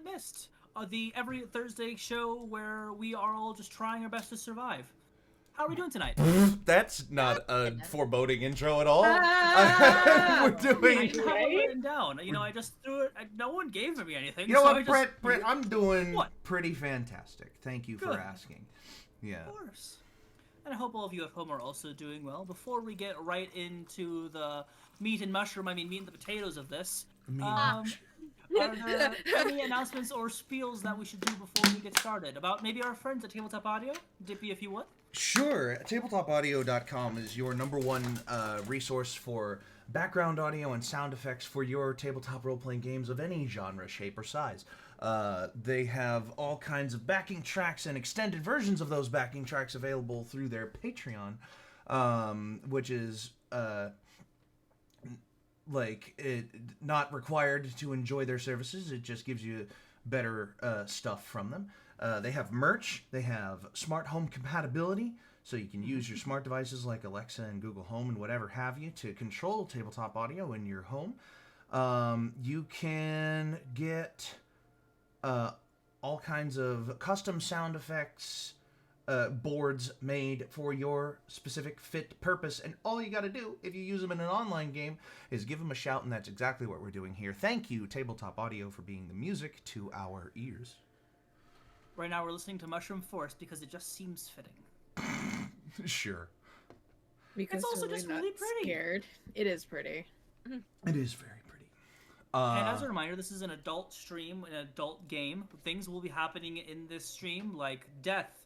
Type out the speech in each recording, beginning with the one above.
Moonlit Mist, the every Thursday show where we are all just trying our best to survive. How are we doing tonight? That's not a foreboding intro at all. Ah! We're I doing. didn't have it Right? written down. I just threw it. No one gave me anything. You know so I what, just, Brett? I'm doing What? pretty fantastic. Thank you for Good. asking. Yeah. Of course. And I hope all of you at home are also doing well. Before we get right into the meat and the potatoes of this, Me are there any announcements or spiels that we should do before we get started about maybe our friends at Tabletop Audio? Dippy, if you would. Sure. TabletopAudio.com is your number one resource for background audio and sound effects for your tabletop role-playing games of any genre, shape, or size. They have all kinds of backing tracks and extended versions of those backing tracks available through their Patreon, which is not required to enjoy their services. It just gives you better stuff from them. They have merch. They have smart home compatibility, so you can use your smart devices like Alexa and Google Home and whatever have you to control tabletop audio in your home. You can get all kinds of custom sound effects boards made for your specific fit purpose, and all you got to do if you use them in an online game is give them a shout, and that's exactly what we're doing here. Thank you, Tabletop Audio, for being the music to our ears. Right now we're listening to Mushroom Forest because it just seems fitting. Sure. Because It's also just really pretty. Scared. It is pretty. It is very pretty. And as a reminder, this is an adult stream, an adult game. Things will be happening in this stream like death,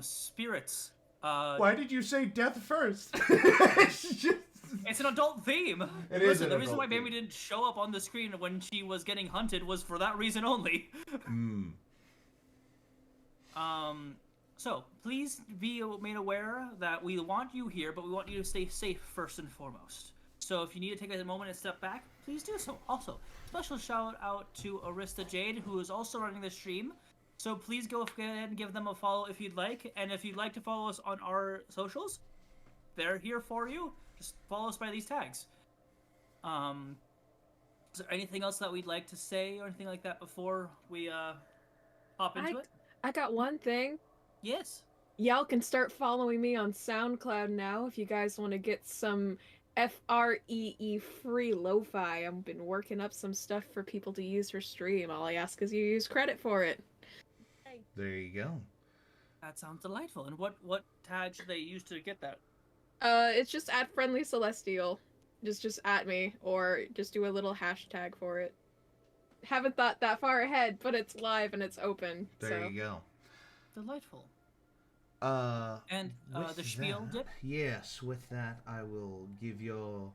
spirits. Why did you say death first? It's an adult theme. It Listen, is an the reason adult why theme. Baby didn't show up on the screen when she was getting hunted was for that reason only. So please be made aware that we want you here, but we want you to stay safe first and foremost. So if you need to take a moment and step back, please do so. Also, special shout out to Arista Jade, who is also running the stream. So please go ahead and give them a follow if you'd like. And if you'd like to follow us on our socials, they're here for you. Just follow us by these tags. Is there anything else that we'd like to say or anything like that before we hop into it? I got one thing. Yes. Y'all can start following me on SoundCloud now if you guys want to get some FREE free lo-fi. I've been working up some stuff for people to use for stream. All I ask is you use credit for it. There you go. That sounds delightful. And what tag should they use to get that? It's just at Friendly Celestial. Just at me, or just do a little hashtag for it. Haven't thought that far ahead, but it's live and it's open. There so. you go. Delightful. And the spiel, Dip? Yes, with that, I will give you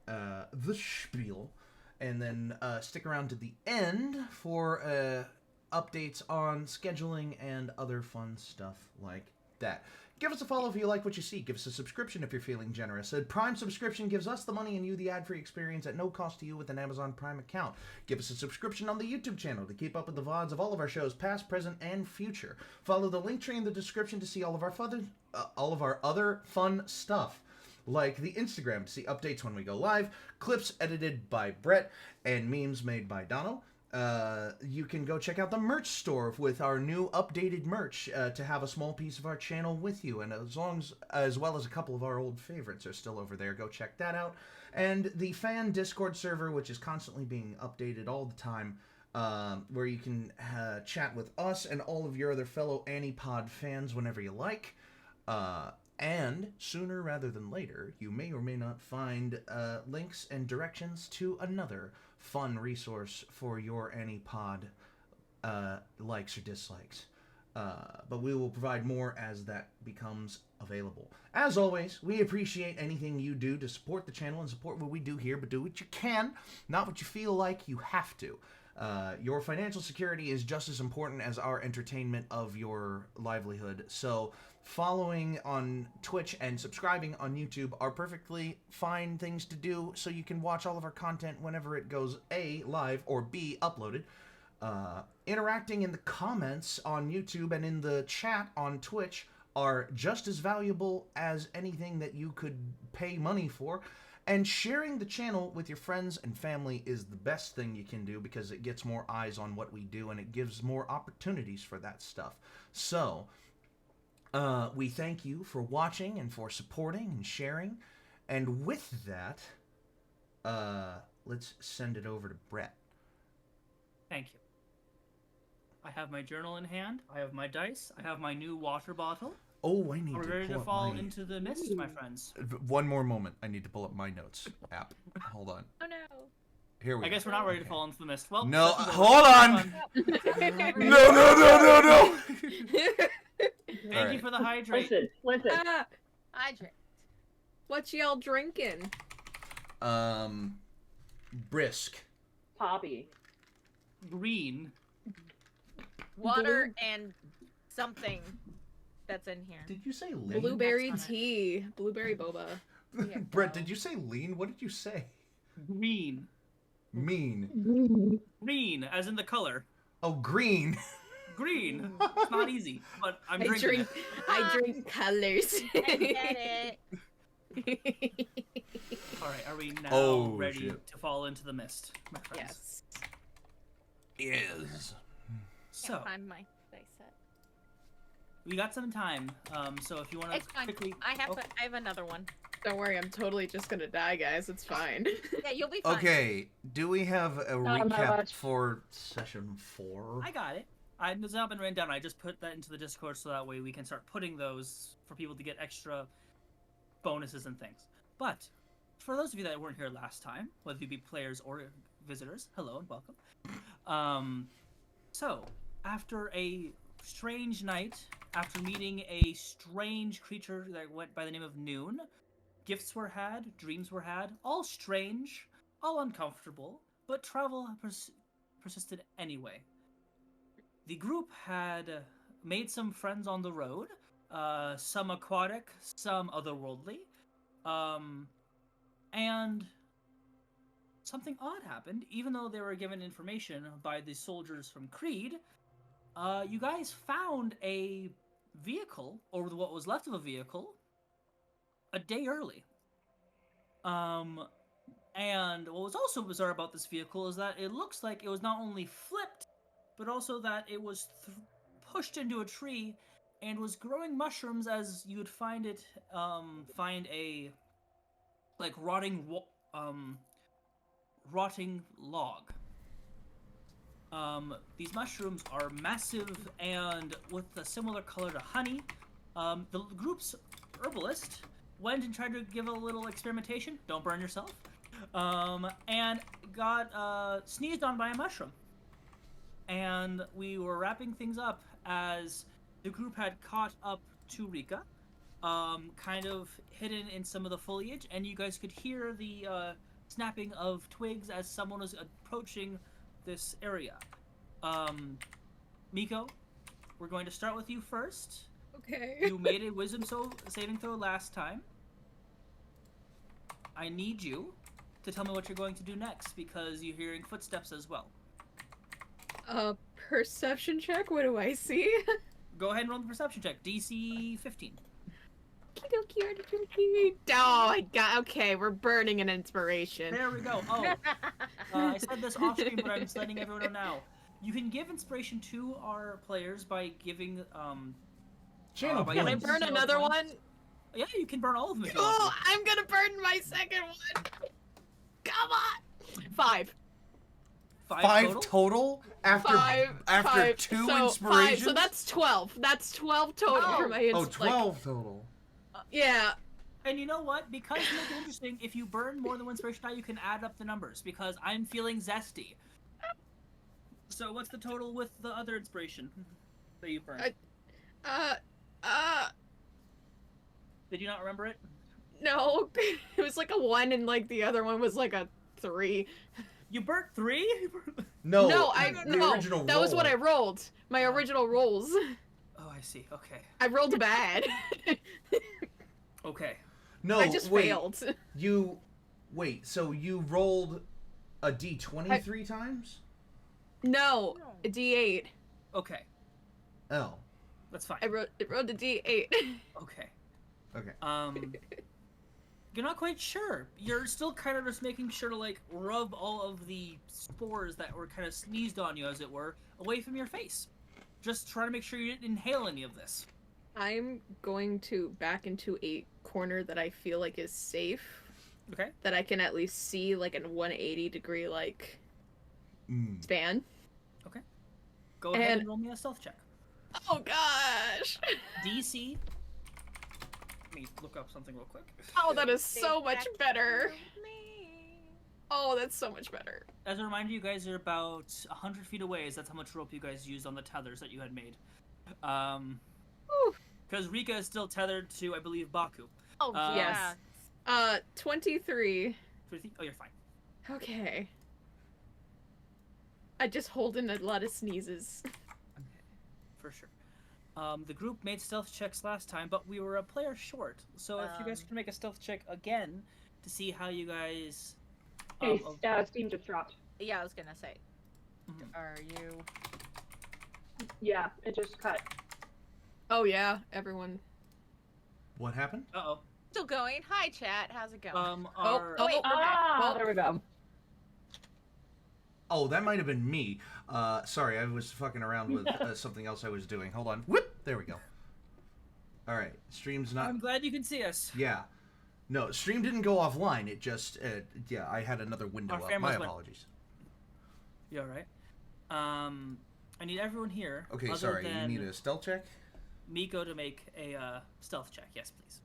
the spiel, and then stick around to the end for updates on scheduling and other fun stuff like that. Give us a follow if you like what you see. Give us a subscription if you're feeling generous. A Prime subscription gives us the money and you the ad-free experience at no cost to you with an Amazon Prime account. Give us a subscription on the YouTube channel to keep up with the VODs of all of our shows, past, present, and future. Follow the link tree in the description to see all of our other fun stuff, like the Instagram to see updates when we go live, clips edited by Brett, and memes made by Dono. You can go check out the merch store with our new updated merch to have a small piece of our channel with you, and as well as a couple of our old favorites are still over there. Go check that out. And the fan Discord server, which is constantly being updated all the time, where you can chat with us and all of your other fellow ANIPOD fans whenever you like. And sooner rather than later, you may or may not find links and directions to another fun resource for your ANIPOD likes or dislikes. But we will provide more as that becomes available. As always, we appreciate anything you do to support the channel and support what we do here, but do what you can, not what you feel like you have to. Your financial security is just as important as our entertainment of your livelihood. So following on Twitch and subscribing on YouTube are perfectly fine things to do so you can watch all of our content whenever it goes A, live, or B, uploaded. Interacting in the comments on YouTube and in the chat on Twitch are just as valuable as anything that you could pay money for. And sharing the channel with your friends and family is the best thing you can do because it gets more eyes on what we do and it gives more opportunities for that stuff. So, we thank you for watching and for supporting and sharing. And with that, let's send it over to Brett. Thank you. I have my journal in hand. I have my dice. I have my new water bottle. Oh, I need Are we to ready pull to up fall my... into the mist, my friends? One more moment. I need to pull up my notes app. Hold on. Oh no. Here we I go. guess we're not ready to fall into the mist. Well, No, session's over. hold on! No! Thank you for the hydrate. Listen. Hydrate. What y'all drinking? Brisk. Poppy. Green. Water and something that's in here. Did you say lean? Blueberry That's tea. Blueberry boba. Brett, did you say lean? What did you say? Green. Mean. Green, as in the color. Oh, green. Green. It's not easy, but I'm drinking it. I drink colors. I get it. All right, are we now ready shit. to fall into the mist, my friends? Yes. Is. So, Can't find my dice set. we got some time. So if you want It's to fine. quickly... I Oh, have another one. Don't worry, I'm totally just gonna die, guys. It's fine. Yeah, you'll be fine. Okay, do we have a Not recap much. for session 4? I got it. It's not been written down. I just put that into the Discord so that way we can start putting those for people to get extra bonuses and things. But for those of you that weren't here last time, whether you be players or visitors, hello and welcome. So after a strange night, after meeting a strange creature that went by the name of Noon, gifts were had, dreams were had, all strange, all uncomfortable, but travel persisted anyway. The group had made some friends on the road, some aquatic, some otherworldly, and something odd happened. Even though they were given information by the soldiers from Creed, you guys found a vehicle, or what was left of a vehicle, a day early. And what was also bizarre about this vehicle is that it looks like it was not only flipped, but also that it was pushed into a tree and was growing mushrooms as you would find it, find a, like, rotting log. These mushrooms are massive and with a similar color to honey. The group's herbalist went and tried to give a little experimentation, don't burn yourself, and got sneezed on by a mushroom. And we were wrapping things up as the group had caught up to Rika, kind of hidden in some of the foliage, and you guys could hear the snapping of twigs as someone was approaching this area. Miko, we're going to start with you first. Okay. You made a wisdom saving throw last time. I need you to tell me what you're going to do next, because you're hearing footsteps as well. Perception check? What do I see? Go ahead and roll the perception check. DC 15. Oh my god, okay, we're burning an inspiration. There we go. Oh, I said this off screen, but I'm just letting everyone know now. You can give inspiration to our players by giving, Channel by Can I points. burn another one? Yeah, you can burn all of them if you want Oh, to. I'm gonna burn my second one! Come on! 5. 5 total? After Five. 2 So, inspirations? 5, so that's 12. That's 12 total for my Oh, 12 total. Yeah. And you know what? Because to make it interesting, if you burn more than one inspiration die, you can add up the numbers, because I'm feeling zesty. So what's the total with the other inspiration that you burned? Did you not remember it? No. It was like a 1 and like the other one was like a 3. You burnt 3? No, No, the original that was what roll. I rolled. My original rolls. Oh, I see. Okay. I rolled bad. Okay. No, I just wait. failed. Wait, so you rolled a d20 3 times? No, a D8. Okay. Oh. That's fine. I rolled a D8. Okay. Okay. You're not quite sure. You're still kind of just making sure to like rub all of the spores that were kind of sneezed on you, as it were, away from your face. Just trying to make sure you didn't inhale any of this. I'm going to back into a corner that I feel like is safe. Okay. That I can at least see like a 180-degree like span. Okay. Go ahead and roll me a stealth check. Oh gosh. DC. Let me look up something real quick. Oh, that is so much better. Oh, that's so much better. As a reminder, you guys are about 100 feet away, as that's how much rope you guys used on the tethers that you had made. Because Rika is still tethered to, I believe, Baku. Oh, yeah. Yes. 23. Oh, you're fine. Okay. I just hold in a lot of sneezes. For sure. The group made stealth checks last time, but we were a player short. So if you guys can make a stealth check again to see how you guys... Hey, Steam just dropped. Yeah, I was gonna say. Are you... Yeah, it just cut. Oh yeah, everyone. What happened? Uh-oh. Still going. Hi, chat. How's it going? Wait. There we go. Oh, that might have been me. Sorry, I was fucking around with something else I was doing. Hold on. Whoop! There we go. All right, stream's not... I'm glad you can see us. Yeah. No, stream didn't go offline. It just, yeah, I had another window up. My apologies. You all right? I need everyone here. Okay, sorry. You need a stealth check? Miko to make a stealth check. Yes, please.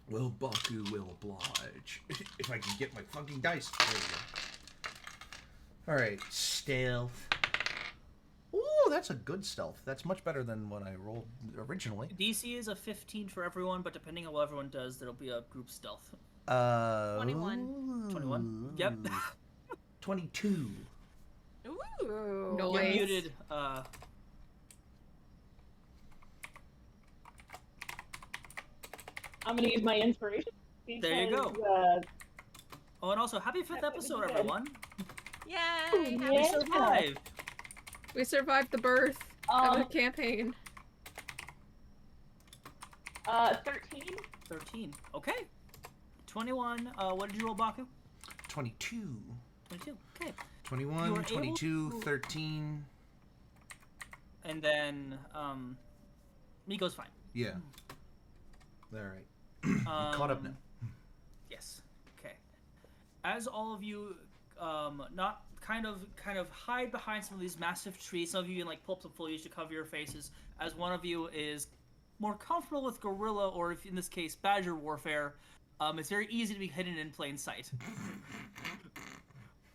Well, Baku will oblige. If I can get my fucking dice. There we go. Alright, stealth. Ooh, that's a good stealth. That's much better than what I rolled originally. DC is a 15 for everyone, but depending on what everyone does, there'll be a group stealth. 21. 21? Yep. 22. Ooh. No. You're Nice. muted. I'm gonna use my inspiration. There you go. Oh, and also, happy 5th episode, everyone. Yay! Yeah. We survived. We survived the birth of the campaign. 13. 13. Okay. 21. What did you roll, Baku? 22. 22. Okay. You 21, were 22, able to- 13. And then, Miko's fine. Yeah. Alright. Caught up now. Yes. Okay. As all of you, not kind of hide behind some of these massive trees. Some of you can like pull up some foliage to cover your faces. As one of you is more comfortable with guerrilla, or if in this case badger warfare, it's very easy to be hidden in plain sight.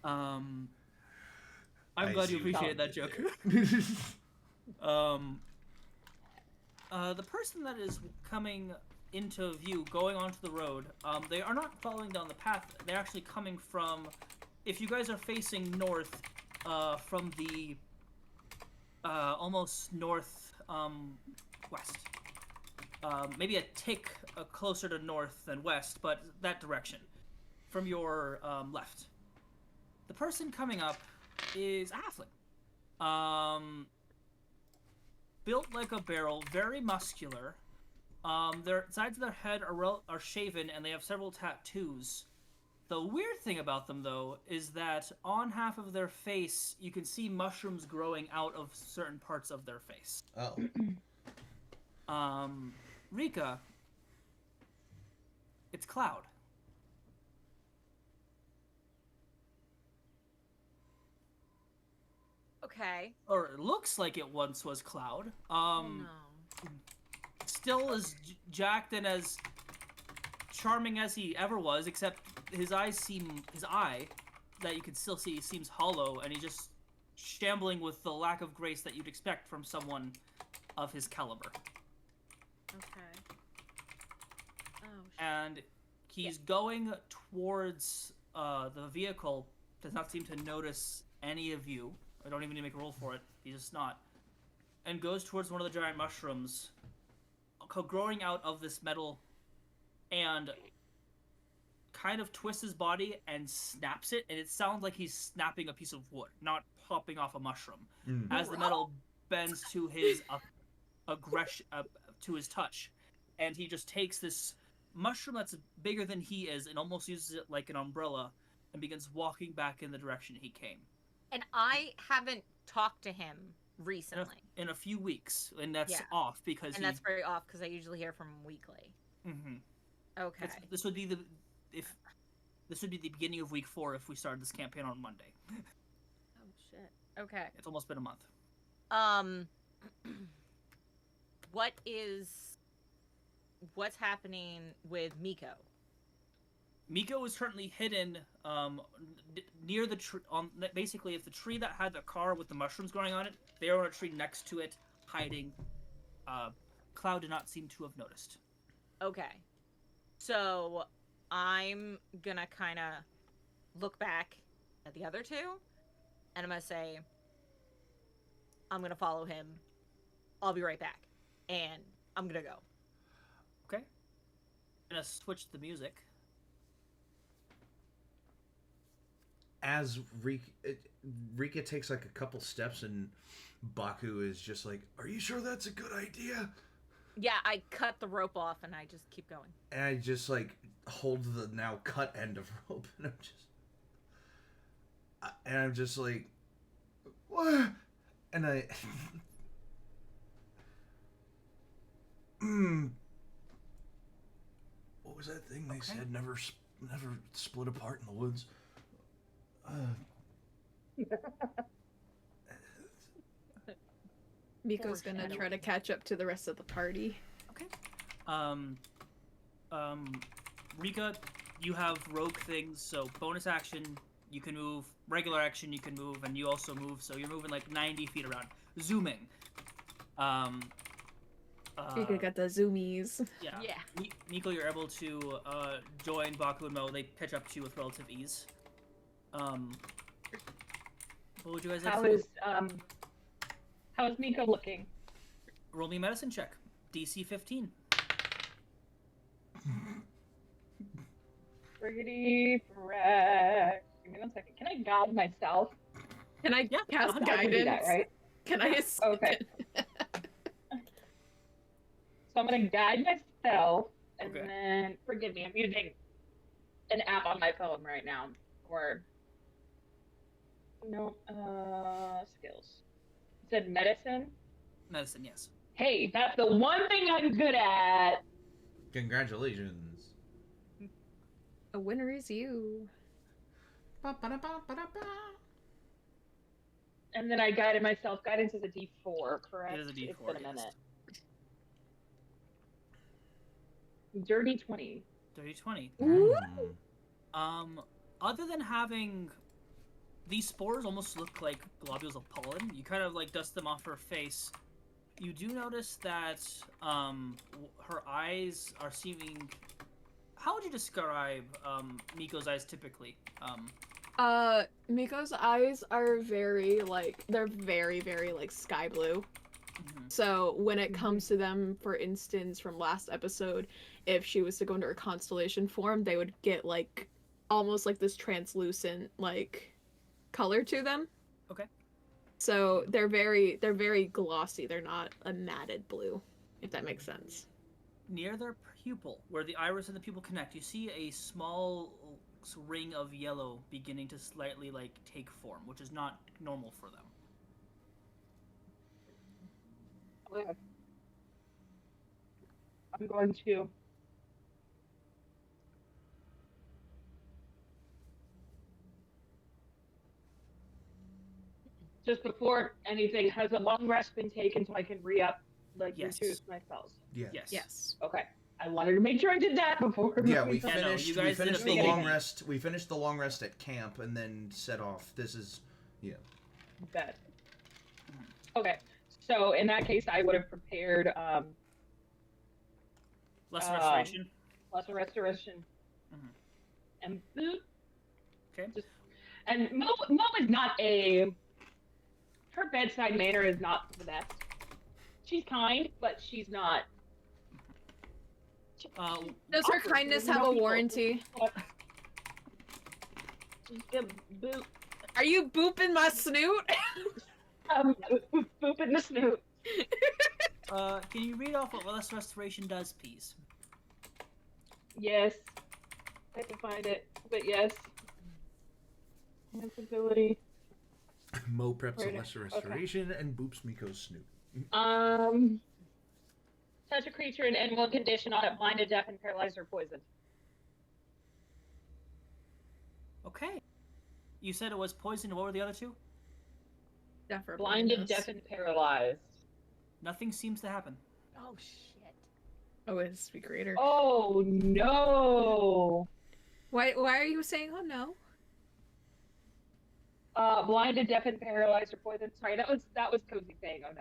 I'm glad you appreciated that joke. The person that is coming into view, going onto the road, they are not following down the path. They're actually coming from, if you guys are facing north, from the almost north west. Maybe a tick closer to north than west, but that direction, from your left. The person coming up is a halfling. Built like a barrel, very muscular. Their sides of their head are shaven, and they have several tattoos. The weird thing about them, though, is that on half of their face, you can see mushrooms growing out of certain parts of their face. Oh. Rika, it's Cloud. Okay. Or it looks like it once was Cloud. No. Still as jacked and as charming as he ever was, except his eye that you can still see seems hollow, and he's just shambling with the lack of grace that you'd expect from someone of his caliber. Okay. Oh, And he's going towards the vehicle, does not seem to notice any of you. I don't even need to make a roll for it. He's just not. And goes towards one of the giant mushrooms, growing out of this metal, and kind of twists his body and snaps it, and it sounds like he's snapping a piece of wood, not popping off a mushroom. As the metal bends to his aggression, to his touch, and he just takes this mushroom that's bigger than he is and almost uses it like an umbrella and begins walking back in the direction he came. And I haven't talked to him recently. In a few weeks, and that's Yeah. off because And that's very off because I usually hear from him weekly. Mm-hmm. Okay. This would be the beginning of week 4 if we started this campaign on Monday. Oh shit. Okay. It's almost been a month. What's happening with Miko? Miko is currently hidden near the tree. Basically, if the tree that had the car with the mushrooms growing on it, they are on a tree next to it, hiding. Cloud did not seem to have noticed. Okay. So I'm gonna kind of look back at the other two, and I'm gonna say, I'm gonna follow him. I'll be right back, and I'm gonna go. Okay. I'm gonna switch the music. As Rika takes like a couple steps, and Baku is just like, "Are you sure that's a good idea?" Yeah, I cut the rope off, and I just keep going. And I just like hold the now cut end of rope, and I'm just like, "What?" And I, what was that thing they said? Never split apart in the woods. Miko's gonna try to catch up to the rest of the party. Okay. Rika, you have rogue things, so bonus action, you can move, regular action, you can move, and you also move, so you're moving like 90 feet around. Zooming. Rika got the zoomies. Yeah. Yeah. Miko, you're able to join Baku and Mo. They catch up to you with relative ease. What would you guys like to do? How is Miko looking? Roll me a medicine check. DC 15. Friggity frack. Give me 1 second. Can I guide myself? Can I cast I can guidance? do that, right? Can I? Okay. So I'm gonna guide myself, and Okay. then forgive me. I'm using an app on my phone right now. Or no, skills. It said medicine. Medicine, yes. Hey, that's the one thing I'm good at. Congratulations. A winner is you. And then I guided myself. Guidance is a D4, correct? It is a D4, It's been a yes. minute. Dirty 20. Dirty 20. Mm. Other than having these spores almost look like globules of pollen, you kind of like dust them off her face. You do notice that her eyes are seeming. How would you describe Miko's eyes typically? Miko's eyes are very like sky blue. Mhm. So when it comes to them, for instance, from last episode, if she was to go into her constellation form, they would get like almost like this translucent like color to them. Okay. So they're very glossy. They're not a matted blue, if that makes sense. Near their pupil, where the iris and the pupil connect, you see a small ring of yellow beginning to slightly like take form, which is not normal for them. Okay. I'm going to just before anything, has a long rest been taken so I can re-up like Yes. reduce my spells? Yeah. Yes. Okay. I wanted to make sure I did that before. Yeah, we Yeah, no, finished. you we guys did a finished the big long thing. rest. We finished the long rest at camp, and then set off. This is, yeah. Bet. Okay. So in that case, I would have prepared Lesser restoration. lesser restoration Mhm. and boot. Okay. And Mo is not her bedside manner is not the best. She's kind, but she's not. Does her kindness have a warranty? She's gonna boop. Are you booping my snoot? Boop in the snoot. Can you read off what Less Restoration does, please? Yes. I have to find it, but yes. This ability. Mo preps Right, a lesser restoration and boops Miko's snoot. Touch a creature in any one condition on it, blinded, deafened, paralyzed, or poisoned. Okay. You said it was poisoned. What were the other two? Deaf or Blinded, blindness. deafened, paralyzed. Nothing seems to happen. Oh shit. Oh, it's be greater. Oh no! Why are you saying oh no? Blinded, deafened, paralyzed, or poisoned. Sorry, that was Cozy saying oh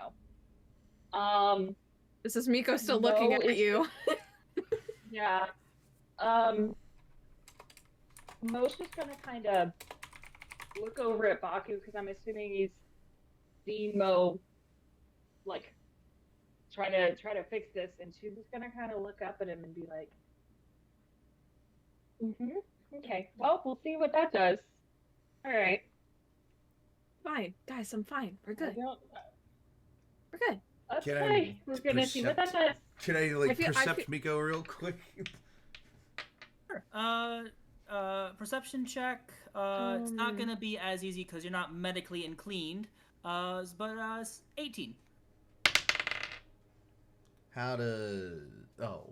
no. This is Miko still looking No, at it's- you. Yeah. Mo's just gonna kind of look over at Baku because I'm assuming he's seen Mo, like, try to fix this, and she's just gonna kind of look up at him and be like, okay, well, we'll see what that does. All right. Fine, guys, I'm fine. We're I good. don't- We're good. Can I Okay, we're gonna see what that does. Can I I feel- Miko real quick? Sure. Perception check. It's not gonna be as easy because you're not medically and cleaned. But 18. How to... Oh.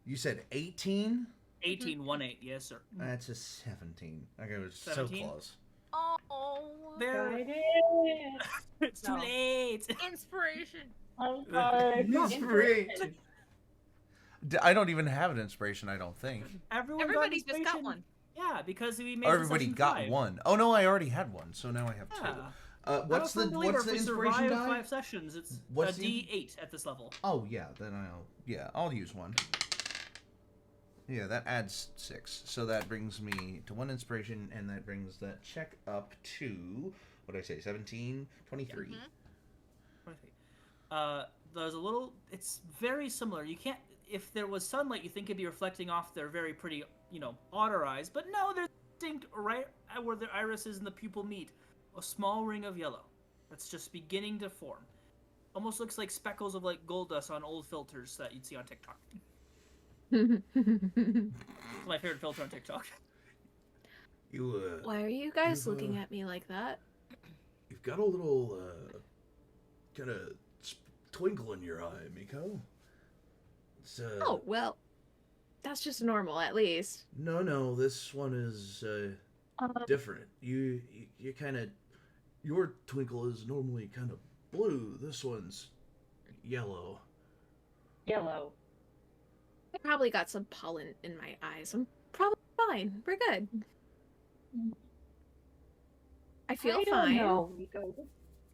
You said 18? 18, 1-8. Yes, sir. That's a 17. Okay, it was 17? so close. Oh. There. Got it. It's too No. late. Inspiration. I'm sorry. Inspiration. I don't even have an inspiration, I don't think. Everybody just got one. Yeah, because we made Everybody session got 5. one. Oh no, I already had one, so now I have Yeah. two. What's the If we inspiration survive die? 5 sessions, it's What's a the- D8 at this level. Oh yeah, then I'll use one. Yeah, that adds 6. So that brings me to 1 inspiration, and that brings that check up to, what did I say, 17? 23. There's a little. It's very similar. You can't. If there was sunlight, you think it'd be reflecting off their very pretty, otter eyes. But no, they're distinct right where their irises and the pupil meet. A small ring of yellow that's just beginning to form. Almost looks like speckles of like gold dust on old filters that you'd see on TikTok. It's my favorite filter on TikTok. You Why are you guys You've, looking at me like that? you've got a little kind of twinkle in your eye, Miko. It's Oh, well, that's just normal, at least. No, this one is different. You kind of, your twinkle is normally kind of blue. This one's yellow. Yellow. I probably got some pollen in my eyes. I'm probably fine. We're good. I feel fine. No, Miko.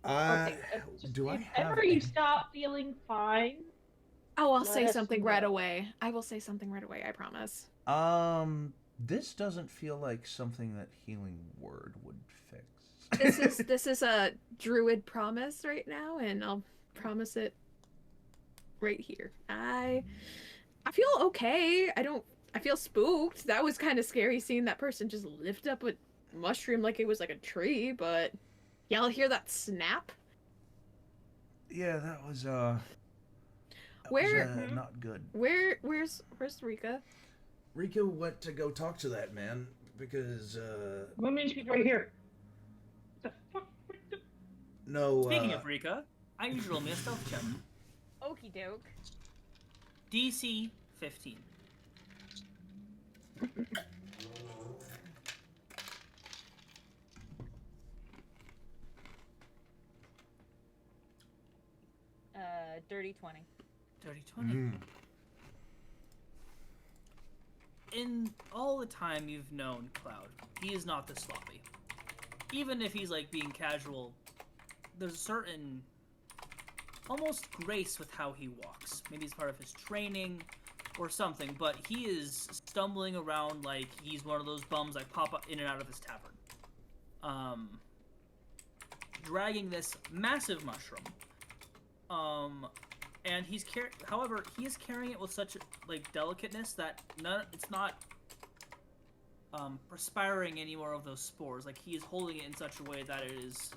Okay, Do I if have ever any- you stop feeling fine, Oh, I'll Let say us something right know. away. I will say something right away, I promise. This doesn't feel like something that Healing Word would fix. This is a druid promise right now, and I'll promise it right here. I feel okay. I feel spooked. That was kind of scary seeing that person just lift up a mushroom like it was like a tree, but y'all hear that snap? Yeah, that was Where- not good. Where's Rika? Rika went to go talk to that man because women she's right here. The fuck? no. Speaking of Rika, I need you to roll me a stealth check. Okie doke. DC 15. Dirty 20. Dirty 20. In all the time you've known Cloud, he is not this sloppy. Even if he's like being casual, there's a certain almost grace with how he walks. Maybe it's part of his training or something, but he is stumbling around like he's one of those bums that pop up in and out of this tavern. Dragging this massive mushroom. And he's however, he is carrying it with such like delicateness that it's not perspiring any more of those spores. Like he is holding it in such a way that it is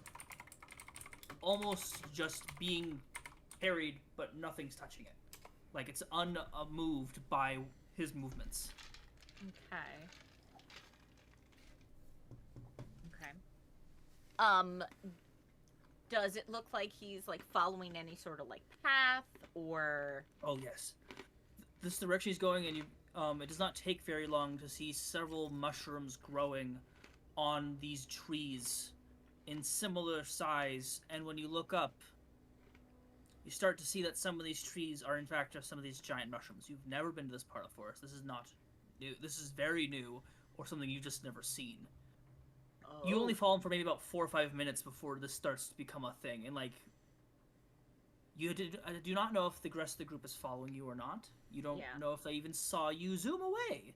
almost just being carried, but nothing's touching it. Like it's unmoved by his movements. Okay. Does it look like he's like following any sort of like path or? Oh yes, this direction he's going, and you. It does not take very long to see several mushrooms growing on these trees in similar size, and when you look up, you start to see that some of these trees are in fact just some of these giant mushrooms. You've never been to this part of the forest. This is not new. This is very new, or something you've just never seen. Oh. You only follow them for maybe about 4 or 5 minutes before this starts to become a thing, and like, I do not know if the rest of the group is following you or not. You don't know if they even saw you zoom away.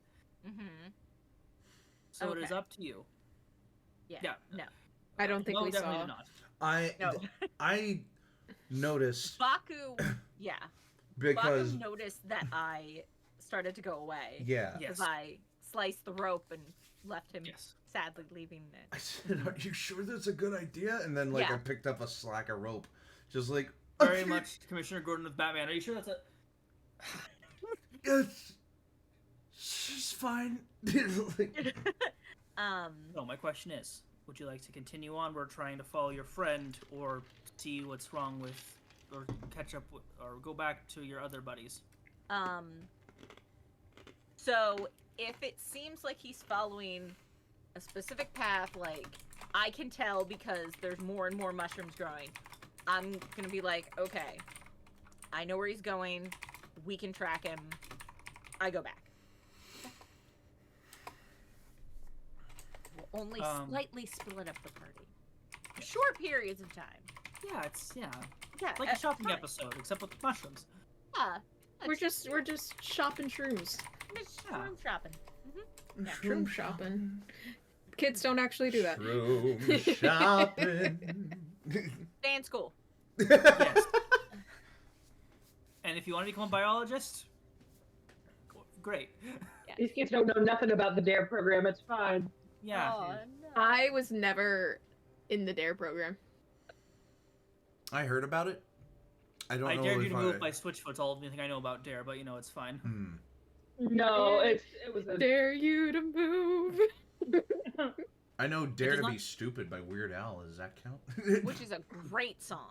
Mm-hmm. So it is up to you. Yeah. No. I don't think we definitely saw. did not. I noticed Baku, yeah. because Baku noticed that I started to go away. yeah. Yes. Because I sliced the rope and left him Yes. sadly leaving it. I said, "Are you sure that's a good idea?" And then like Yeah. I picked up a slack of rope, just like Very much Commissioner Gordon of Batman. Are you sure that's a... It's she's fine. Like, No, my question is, would you like to continue on? We're trying to follow your friend, or see what's wrong with, or catch up with, or go back to your other buddies. So if it seems like he's following a specific path, like I can tell because there's more and more mushrooms growing, I'm gonna be like, okay, I know where he's going. We can track him. I go back. We'll only slightly split up the party. Short periods of time. Yeah, it's Yeah, like a shopping fine. episode, except with mushrooms. Yeah, We're just shopping shrooms. just Yeah. shroom shopping. Yeah. Shroom shopping. Kids don't actually do that. Shroom shopping. Stay in school. Yes. And if you want to become a biologist, great. These kids don't know nothing about the DARE program. It's fine. Yeah. Oh, no. I was never in the DARE program. I heard about it. I don't I know dared you if to move my Switchfoot's all the thing I know about Dare, but you know, it's fine. No, it was a Dare you to move. I know "Dare does to not- Be Stupid" by Weird Al. Does that count? Which is a great song,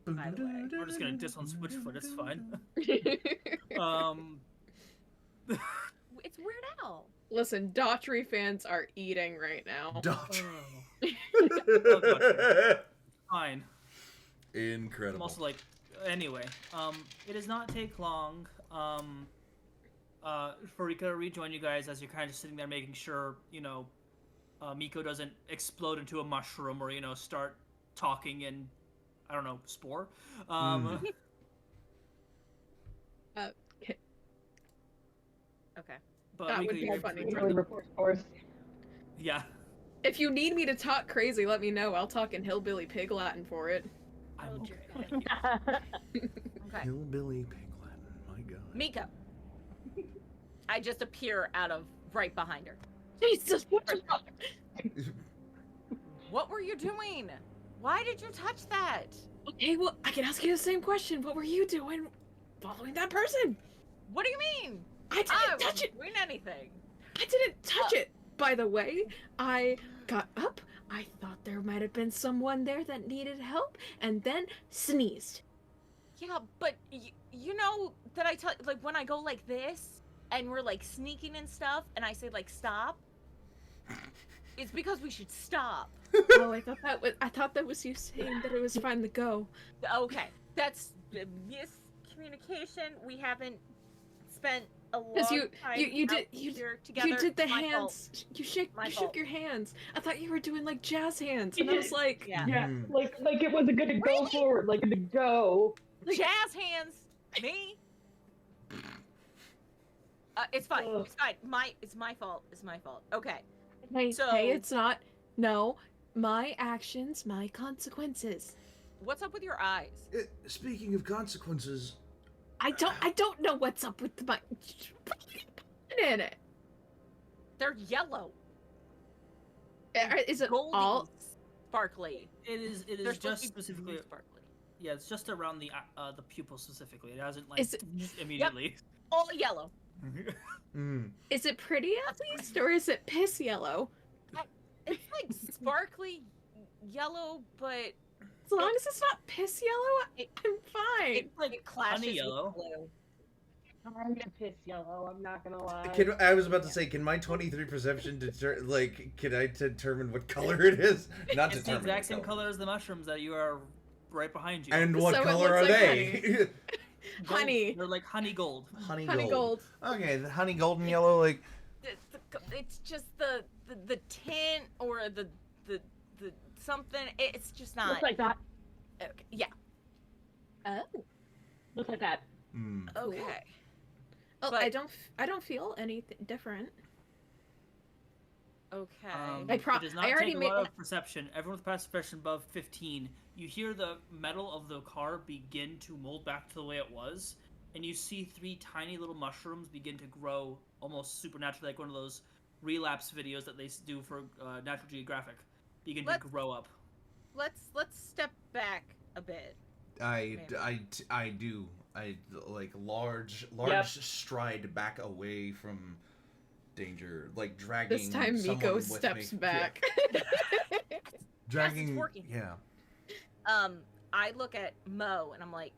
by the way. We're just gonna diss on Switchfoot, it's fine. It's Weird Al. Listen, Daughtry fans are eating right now. Dodge. Fine. I'm Incredible. also like, anyway, it does not take long, for Rika to rejoin you guys as you're kind of just sitting there making sure, you know, Miko doesn't explode into a mushroom or, you know, start talking in, I don't know, Spore. Okay. But That Rika, would be you're- funny. really report course. Yeah. If you need me to talk crazy, let me know. I'll talk in hillbilly pig Latin for it. I'm Hold okay. your Okay. Hillbilly Pig Latin. My God. Miko. I just appear out of right behind her. Jesus, what the fuck? What were you doing? Why did you touch that? Okay, well, I can ask you the same question. What were you doing following that person? What do you mean? I didn't I touch wasn't it. doing anything. I didn't touch it. By the way, I got up. I thought there might have been someone there that needed help, and then sneezed. Yeah, but you know that I tell like when I go like this and we're like sneaking and stuff, and I say like stop. It's because we should stop. Oh, I thought that was you saying that it was fine to go. Okay, that's miscommunication. We haven't spent a long Because time you out did here together. you did the My hands. fault. You My shook fault. your hands. I thought you were doing like jazz hands, You and I was did. like, Yeah. Yeah, Mm. like it was a good to go forward, like a to go. Jazz hands. Me. It's fine. Ugh. It's fine. It's my fault. It's my fault. Okay. hey, So- hey, it's not. No, my actions, my consequences. What's up with your eyes? Speaking of consequences, I don't know what's up with my in it. They're yellow. Is it Goldies. all? sparkly. It is They're just supposed to be specifically. blue sparkly. Yeah, it's just around the pupil specifically. It hasn't like Is it- immediately. All yellow. Mm. Is it pretty at least, or is it piss yellow? It's like sparkly yellow, but As long as it's not piss yellow, I'm fine. it like clashes Honey yellow. with blue. I'm gonna piss yellow. I'm not gonna lie. I was about to say, can my 23 perception can I determine what color it is? Not It's the determine exact what same color as the mushrooms that you are right behind you. And what So it color looks are like they? Gold. honey. They're like honey gold. Honey Honey gold. gold. Okay, the honey golden yellow, like It's just the tint or the something. It's just not. Looks like that. Okay, yeah. Oh. Looks like that. Okay. Oh, But- I don't feel anything different. Okay. I It does not I already take a made- lot of perception. Everyone with perception above 15, you hear the metal of the car begin to mold back to the way it was, and you see 3 tiny little mushrooms begin to grow almost supernaturally, like one of those relapse videos that they do for Natural Geographic. Begin Let's- to grow up. Let's step back a bit. I do. I like large stride back away from danger, like dragging. This time someone Miko with steps me. back. Yeah. Dragging. working. Yeah. I look at Mo and I'm like,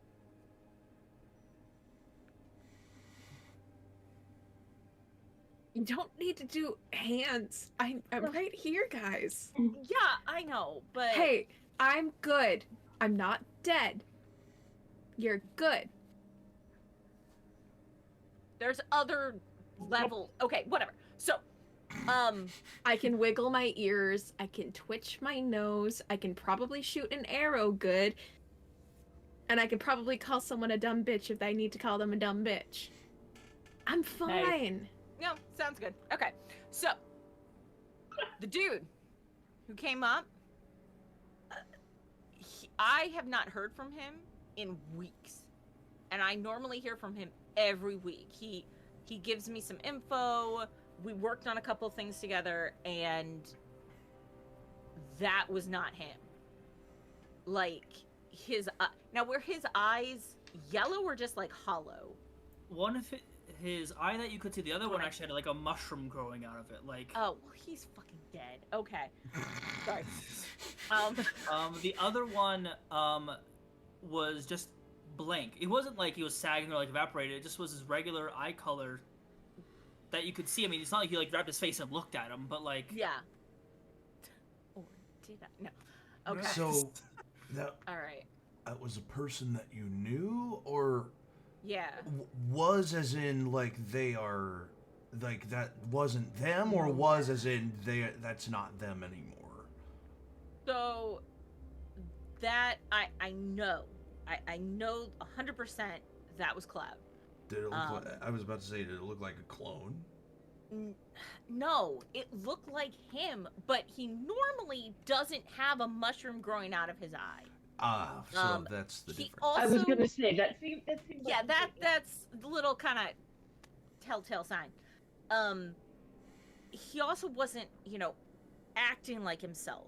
You don't need to do hands. I'm right here, guys. yeah, I know, but Hey, I'm good. I'm not dead. You're good. there's other level. Okay, whatever. So, I can wiggle my ears. I can twitch my nose. I can probably shoot an arrow good. And I can probably call someone a dumb bitch if I need to call them a dumb bitch. I'm fine. no, sounds good. Okay, so the dude who came up, I have not heard from him in weeks, and I normally hear from him every week. He gives me some info. We worked on a couple things together, and that was not him. Like his now, were his eyes yellow or just like hollow? One of his eye that you could see, the other one actually had like a mushroom growing out of it. Like Oh, well, he's fucking dead. Okay, sorry. the other one was just blank. It wasn't like he was sagging or like evaporated. It just was his regular eye color that you could see. I mean, it's not like he like grabbed his face and looked at him, but like Yeah. Or did I? No. Okay. So that All right. was a person that you knew, or Yeah. was as in like they are, like that wasn't them, or was as in that's not them anymore. So that I know. I know 100% that was Cloud. Did it look like, I was about to say, did it look like a clone? No, it looked like him, but he normally doesn't have a mushroom growing out of his eye. Ah, so that's the He difference. also I was gonna say that seems yeah, like that's the little kind of telltale sign. He also wasn't, acting like himself.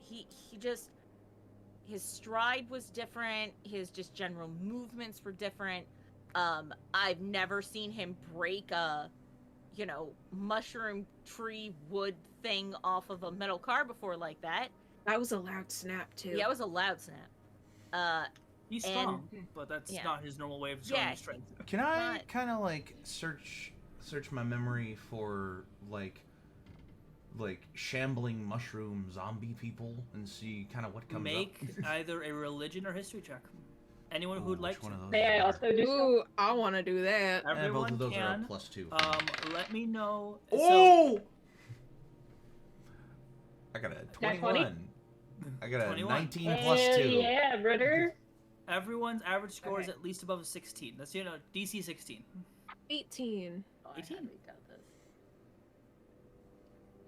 He just his stride was different. His just general movements were different. I've never seen him break a, mushroom tree wood thing off of a metal car before like that. That was a loud snap too. Yeah, it was a loud snap. he's And- strong, but that's yeah. not his normal way of showing Yeah. his strength. Can I But- kind of like search my memory for like shambling mushroom zombie people and see kind of what comes Make up? either a religion or history check. Anyone who would Ooh, like which one to. of those May I is better? also do so? Ooh, I want to do that. Yeah, both Everyone of those are can. a +2. Let me know. Oh! I got a Nat 21. 20? I got a 21. 19 Hell +2. yeah, brother. Everyone's average score is Okay. at least above a 16. That's DC 16. 18. Oh, I 18. haven't done this.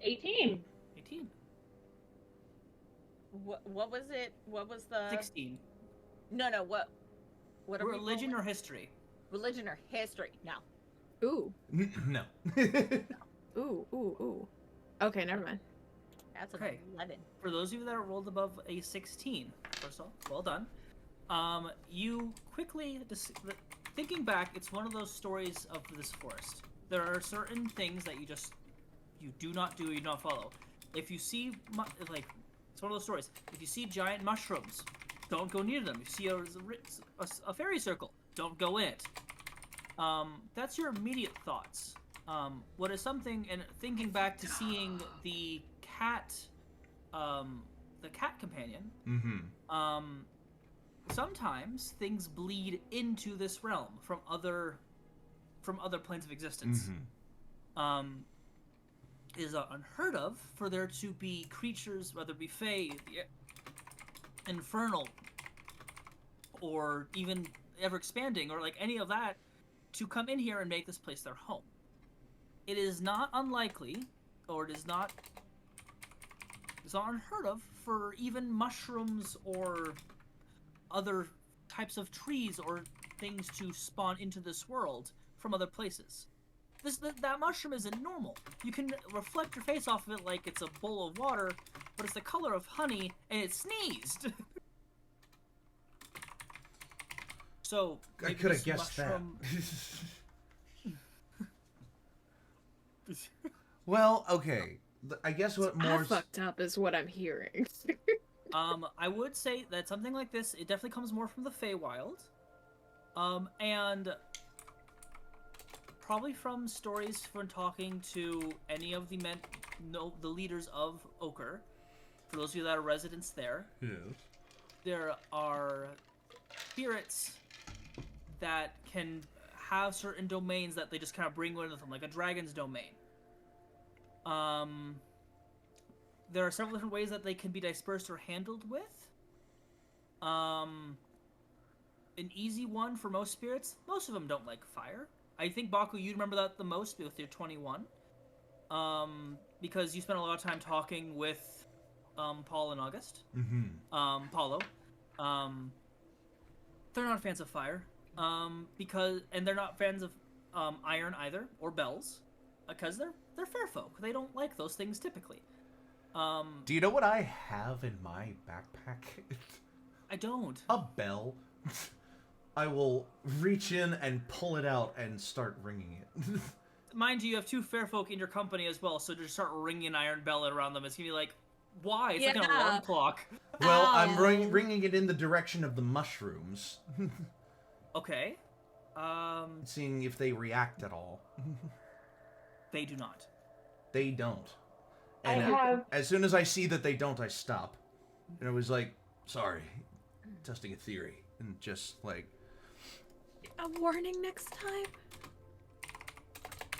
18. 18. What was it? What was the 16. No, what are we Religion rolling? or history? Religion or history? No. Ooh. No. Ooh. Okay, never mind. That's an Okay. 11. For those of you that are rolled above a 16, first of all, well done. You quickly, thinking back, it's one of those stories of this forest. There are certain things that you do not do, you do not follow. If you see, it's one of those stories. If you see giant mushrooms, don't go near them. If you see a fairy circle, don't go in it. That's your immediate thoughts. What is something, and thinking back to seeing the cat companion, sometimes things bleed into this realm from other planes of existence. It is unheard of for there to be creatures, whether it be fae, infernal, or even ever expanding, or like any of that, to come in here and make this place their home. It is not unlikely, or it's not unheard of for even mushrooms or other types of trees or things to spawn into this world from other places. That mushroom isn't normal. You can reflect your face off of it like it's a bowl of water, but it's the color of honey, and it sneezed. So I could have guessed mushroom... that. Well, okay. I guess what more fucked up is what I'm hearing. I would say that something like this, it definitely comes more from the Feywild. And probably from stories from talking to any of the the leaders of Ochre. For those of you that are residents there, yes, there are spirits that can have certain domains that they just kind of bring with them, like a dragon's domain. There are several different ways that they can be dispersed or handled with. An easy one for most spirits, most of them don't like fire. I think, Baku, you'd remember that the most with your 21. Because you spent a lot of time talking with Paul and August. Paulo. They're not fans of fire. And they're not fans of iron either, or bells. Because they're fair folk. They don't like those things typically. Do you know what I have in my backpack? I don't. A bell. I will reach in and pull it out and start ringing it. Mind you have two fair folk in your company as well, so just start ringing an iron bell around them. It's gonna be like, why? It's like an alarm clock. Well, I'm ringing it in the direction of the mushrooms. Okay. Seeing if they react at all. They do not. They don't. And as soon as I see that they don't, I stop. And I was like, sorry, testing a theory. And just like... A warning next time?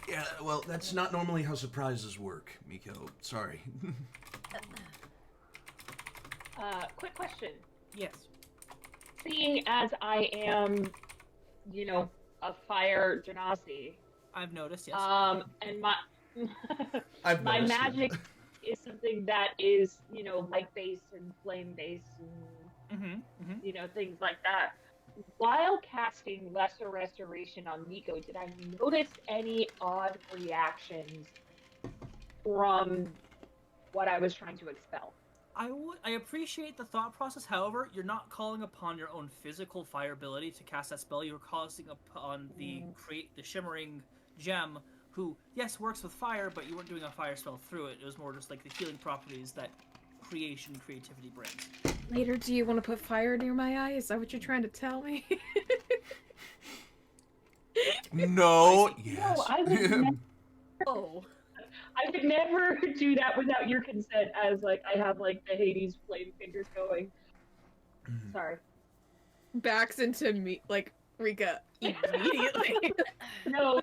Yeah, well, that's not normally how surprises work, Miko. Sorry. Quick question. Yes. Seeing as I am, a fire genasi. I've noticed, yes. And my my magic is something that is, light-based and flame-based and, things like that. While casting Lesser Restoration on Miko, did I notice any odd reactions from what I was trying to expel? I appreciate the thought process. However, you're not calling upon your own physical fire ability to cast that spell. You're casting upon the shimmering gem, who, yes, works with fire, but you weren't doing a fire spell through it. It was more just like the healing properties that creativity brings. Later, do you want to put fire near my eye? Is that what you're trying to tell me? No. Yes. No, I would never do that without your consent, as I have the Hades flame fingers going. Sorry. Backs into me Rika immediately. No.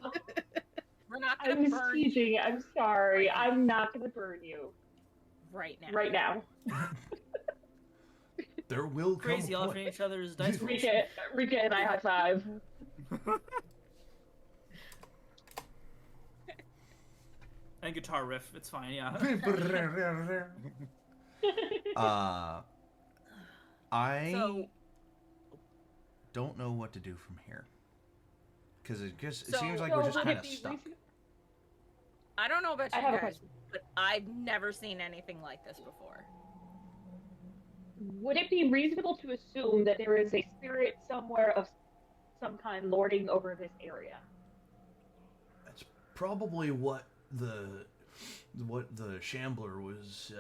We're not I gonna was burn teasing. I'm sorry. I'm not gonna burn you. right now. Right now. There will come Crazy, altering each other's dice rolls. Rika and I high five. And guitar riff, it's fine, yeah. I don't know what to do from here. Because it seems like we're just kind of stuck. I don't know about I you have a guys, question. but I've never seen anything like this before. Would it be reasonable to assume that there is a spirit somewhere of some kind lording over this area? That's probably what the shambler was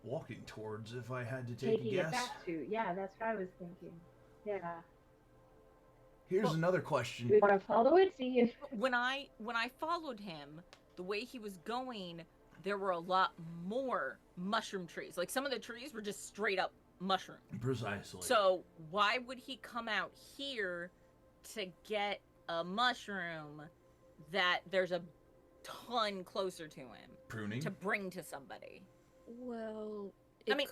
walking towards. If I had to take a Taking it guess. back to. Yeah, that's what I was thinking. Yeah. Here's Well- another question. We want to follow it, see if. When I followed him, the way he was going, there were a lot more mushroom trees. Like some of the trees were just straight up mushroom. Precisely. So why would he come out here to get a mushroom that there's a ton closer to him pruning. to bring to somebody? Well, I mean-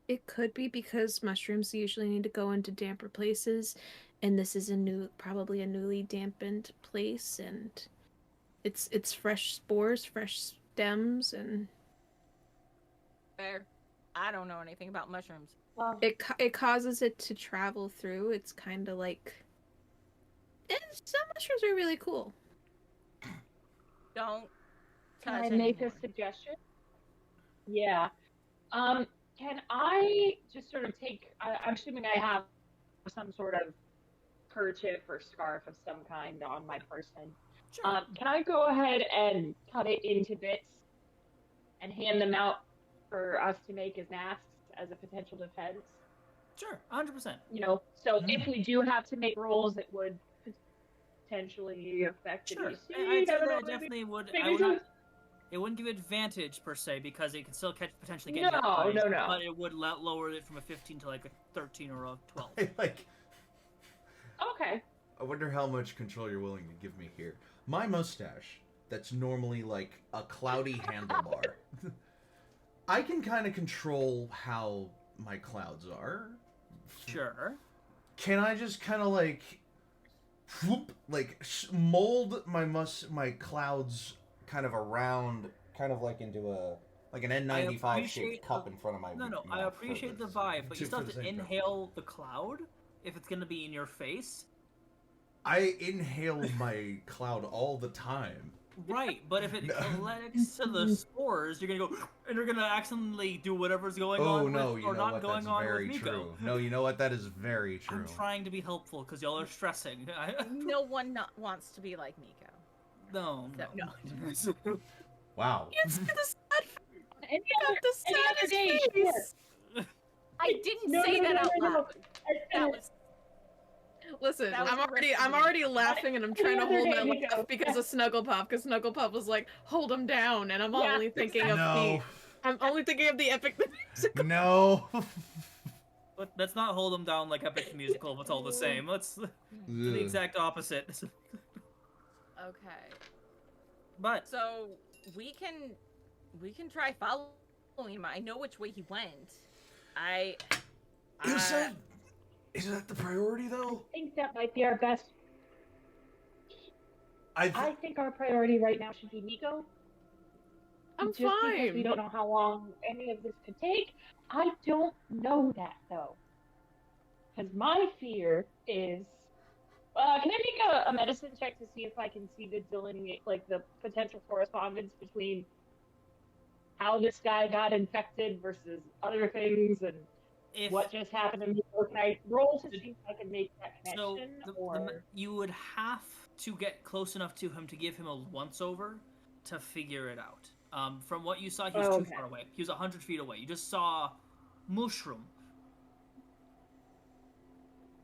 it could be because mushrooms usually need to go into damper places, and this is probably a newly dampened place, and it's fresh spores, fresh stems, and Fair. I don't know anything about mushrooms. Well, it causes it to travel through. It's kind of like, and some mushrooms are really cool. Don't can touch I make anymore. a suggestion? Yeah. Can I just sort of take? I'm assuming I have some sort of kerchief or scarf of some kind on my person. Sure. Can I go ahead and cut it into bits and hand them out for us to make as masks as a potential defense? Sure. 100%. You know, so if we do have to make rolls, it would potentially affect Sure. the DC. I'd say I don't that know, definitely would. maybe I would some- not, it wouldn't give advantage per se because it can still potentially get No, hit by, no. but it would lower it from a 15 to like a 13 or a 12. like, Okay. I wonder how much control you're willing to give me here. My mustache, that's normally like a cloudy handlebar. I can kind of control how my clouds are. Sure. Can I just kind of like, whoop, like mold my clouds kind of around, kind of like into like an N95 appreciate shaped cup in front of my No, mouth I for appreciate the this- vibe, but you still for have the to same inhale the cloud if it's gonna be in your face. I inhale my cloud all the time. Right, but if it No. collects to the spores, you're gonna go and you're gonna accidentally do whatever's going Oh on no, with, you or know not what? going That's on very with Miko. true. No, you know what? That is very true. I'm trying to be helpful because y'all are stressing. No one wants to be like Miko. No, No. no. Wow. It's the sad, Any the other saddest day, face. I didn't No, say no, that no, out no, no. loud. That was Listen, That was I'm the already rest of I'm it. already laughing, and I'm trying to other hold day my we laugh go. because of Snugglepuff, because Snugglepuff was like, hold him down, and I'm Yeah, only thinking of No. I'm only thinking of the epic musical. No. But let's not hold them down like Epic the Musical if it's all the same. Let's do the Ugh. exact opposite. okay. But So we can try following him. I know which way he went. Is that the priority I though? think that might be our best. I I think our priority right now should be Miko. I'm Just because we fine. don't know how long any of this could take. I don't know that though. Because my fear is. Can I make a medicine check to see if I can see the delineate, like the potential correspondence between how this guy got infected versus other things and if what just happened to me? Or can I roll to see if I can make that so, connection? you would have to get close enough to him to give him a once over to figure it out. From what you saw, he was too Okay. far away. He was 100 feet away. You just saw mushroom.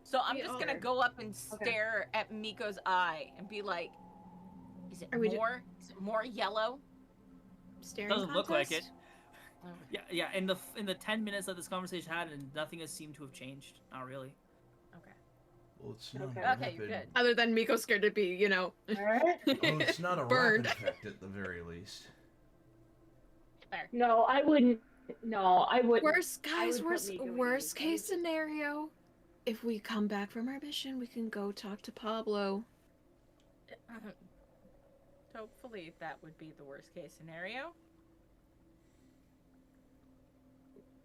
So I'm We just gonna are. go up and Okay. stare at Miko's eye and be like, "Is it Are we Is it more yellow?" Staring Doesn't look like contest? it. Yeah. In the 10 minutes that this conversation had, and nothing has seemed to have changed. Not really. Okay. Well, it's not Okay. a Okay, rapid. good. Other than Miko scared to be, All right. Oh, it's not a Burned. rapid effect at the very least. Fair. No, I wouldn't. No, I wouldn't. Worst I guys, would put Miko in worst these. case scenario. If we come back from our mission, we can go talk to Pablo. Hopefully, that would be the worst case scenario.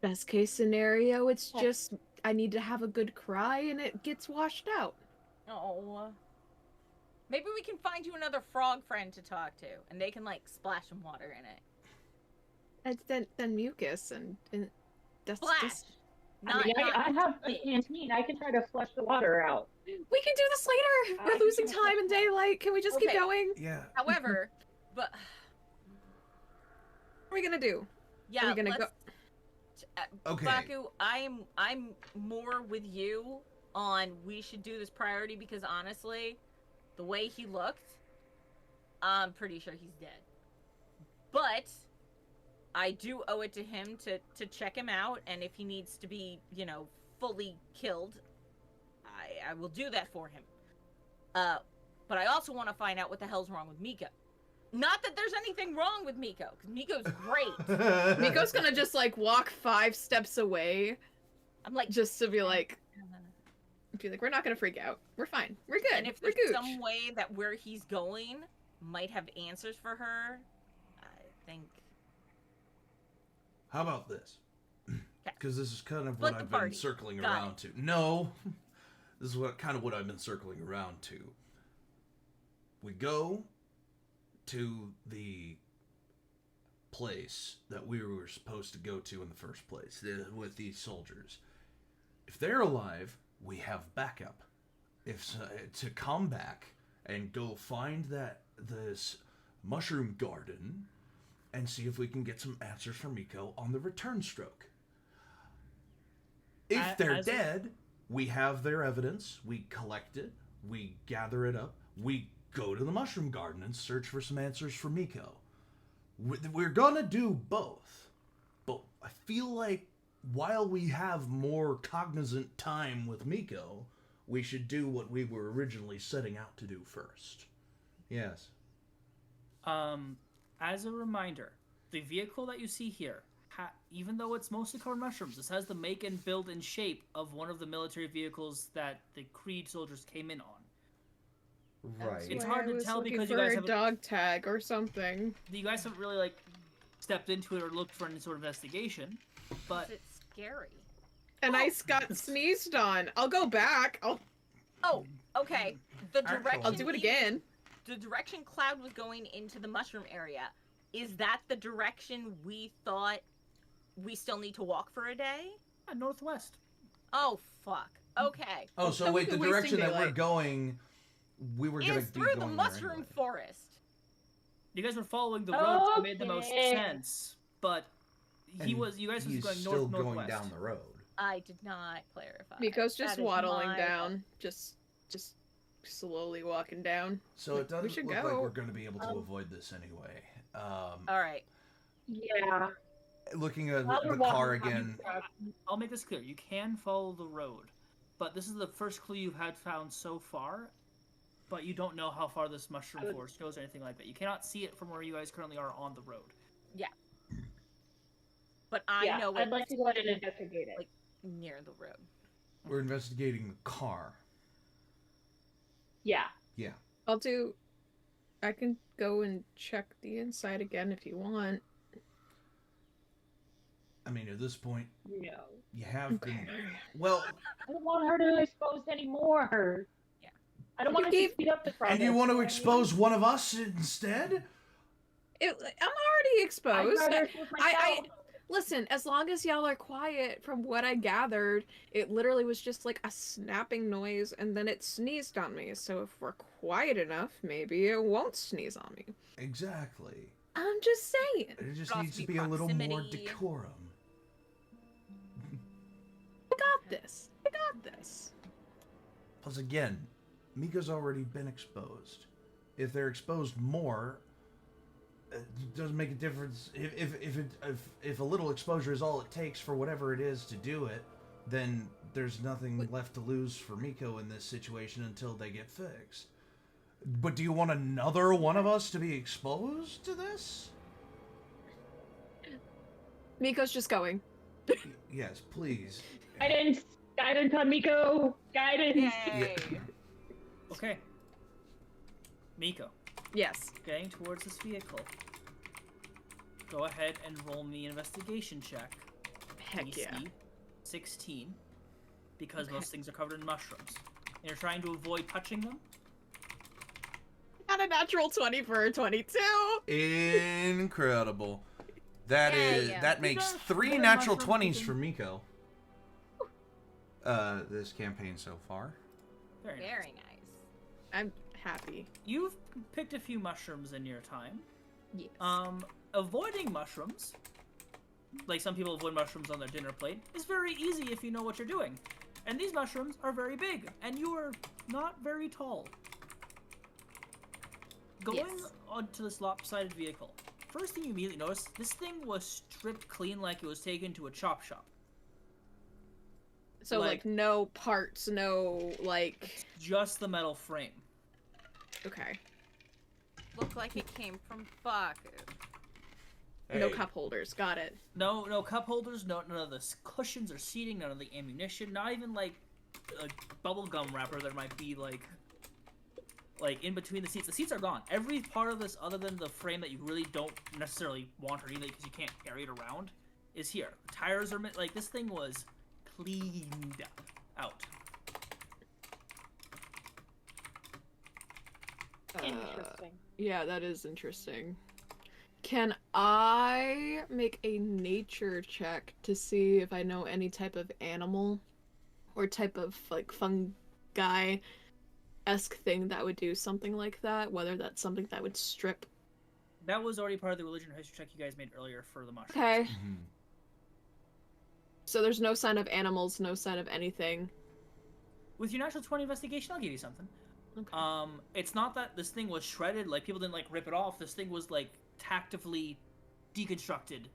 Best case scenario, it's Yeah. just I need to have a good cry and it gets washed out. Oh. Maybe we can find you another frog friend to talk to, and they can like splash some water in it. And then mucus and that's Splash. just... Not, I mean, not I have a canteen. I can try to flush the water out. We can do this later. We're losing time in daylight. Can we just keep Okay. going? Yeah. However, but What are we gonna do? yeah, Are we gonna let's, Okay. Baku, I'm more with you on we should do this priority because honestly, the way he looked, I'm pretty sure he's dead. But I do owe it to him to check him out, and if he needs to be, fully killed, I will do that for him. But I also want to find out what the hell's wrong with Miko. Not that there's anything wrong with Miko, because Miko's great. Miko's gonna just like walk 5 steps away, I'm like, just to be like, we're not gonna freak out. We're fine. We're good. and if We're there's gooch. some way that where he's going might have answers for her, I think. How about this? Because this is kind of Split what the I've been party. circling Got around to. No, this is what I've been circling around to. We go to the place that we were supposed to go to in the first place with these soldiers. If they're alive, we have backup. If to come back and go find this mushroom garden and see if we can get some answers from Miko on the return stroke. If they're dead, we have their evidence, we collect it, we gather it up, we go to the mushroom garden and search for some answers for Miko. We're gonna do both, but I feel like while we have more cognizant time with Miko, we should do what we were originally setting out to do first. Yes. As a reminder, the vehicle that you see here, even though it's mostly covered in mushrooms, this has the make and build and shape of one of the military vehicles that the Creed soldiers came in on. Right. It's Why hard I to was tell looking because you for guys a haven't- dog tag or something. You guys haven't really stepped into it or looked for any sort of investigation, but It's scary. And I got sneezed on. I'll go back. Oh, okay. The Actually- direction I'll do it again. The direction Cloud was going into the mushroom area, is that the direction we thought we still need to walk for a day? northwest. Oh, fuck. Okay. Oh, so So wait, we're the wasting direction that we're daylight. going, we were going to It's be through going the there mushroom anyway. forest. You guys were following the road that made the most Okay. sense, but you guys was He's going still northwest. going down the road. I did not clarify. Miko's just That is waddling my down. Just slowly walking down. So it doesn't should look like go. we're going to be able to avoid this anyway. All right. Yeah. Looking at While we're the car walking again, past- I'll make this clear. You can follow the road, but this is the first clue you've had found so far. But you don't know how far this mushroom forest goes or anything like that. You cannot see it from where you guys currently are on the road. But I yeah, know I'd it's like to go ahead and investigate it. like near the road. we're investigating the car. Yeah. Yeah. I can go and check the inside again if you want. I mean, at this point, No. you have Okay. been... Well, I don't want her to expose anymore. Yeah. I don't want to gave- speed up the process. and you want to expose one of us instead? I'm already exposed. I'd rather expose myself. Listen, as long as y'all are quiet, from what I gathered, it literally was just like a snapping noise and then it sneezed on me. So if we're quiet enough, maybe it won't sneeze on me. Exactly. I'm just saying. It just Also needs to be be a little more proximity. decorum. I got this. I got this. Plus, again, Miko's already been exposed. If they're exposed more, it doesn't make a difference. If a little exposure is all it takes for whatever it is to do it, then there's nothing left to lose for Miko in this situation until they get fixed. But do you want another one of us to be exposed to this? Miko's just going. Yes, please. Guidance! Guidance on Miko! Guidance! Yay! Okay. Miko, Yes. getting towards this vehicle. Go ahead and roll me an investigation check. Heck DC yeah. 16, because Okay. most things are covered in mushrooms. And you're trying to avoid touching them? got a natural 20 for a 22. Incredible. That makes got 3 red natural mushroom 20s cooking. for Miko. This campaign so far. Very nice. Very nice. I'm happy. You've picked a few mushrooms in your time. Yes. Avoiding mushrooms, like some people avoid mushrooms on their dinner plate, is very easy if you know what you're doing. And these mushrooms are very big, and you are not very tall. Going Yes. onto this lopsided vehicle, first thing you immediately notice, this thing was stripped clean like it was taken to a chop shop. So like no parts, no like. Just the metal frame. Okay. Looked like it came from Baku. No Hey. cup holders. Got it. No cup holders, none of the cushions or seating, none of the ammunition, not even like a bubble gum wrapper that might be like in between the seats. The seats are gone. Every part of this, other than the frame that you really don't necessarily want or need because you can't carry it around, is here. The tires are like this thing was cleaned out. Interesting. Yeah, that is interesting. Can I make a nature check to see if I know any type of animal or type of like fungi-esque thing that would do something like that? Whether that's something that would strip. That was already part of the religion or history check you guys made earlier for the mushrooms. Okay. Mhm. So there's no sign of animals, no sign of anything. With your natural 20 investigation, I'll give you something. Okay. It's not that this thing was shredded, like people didn't like rip it off. This thing was like tactively deconstructed,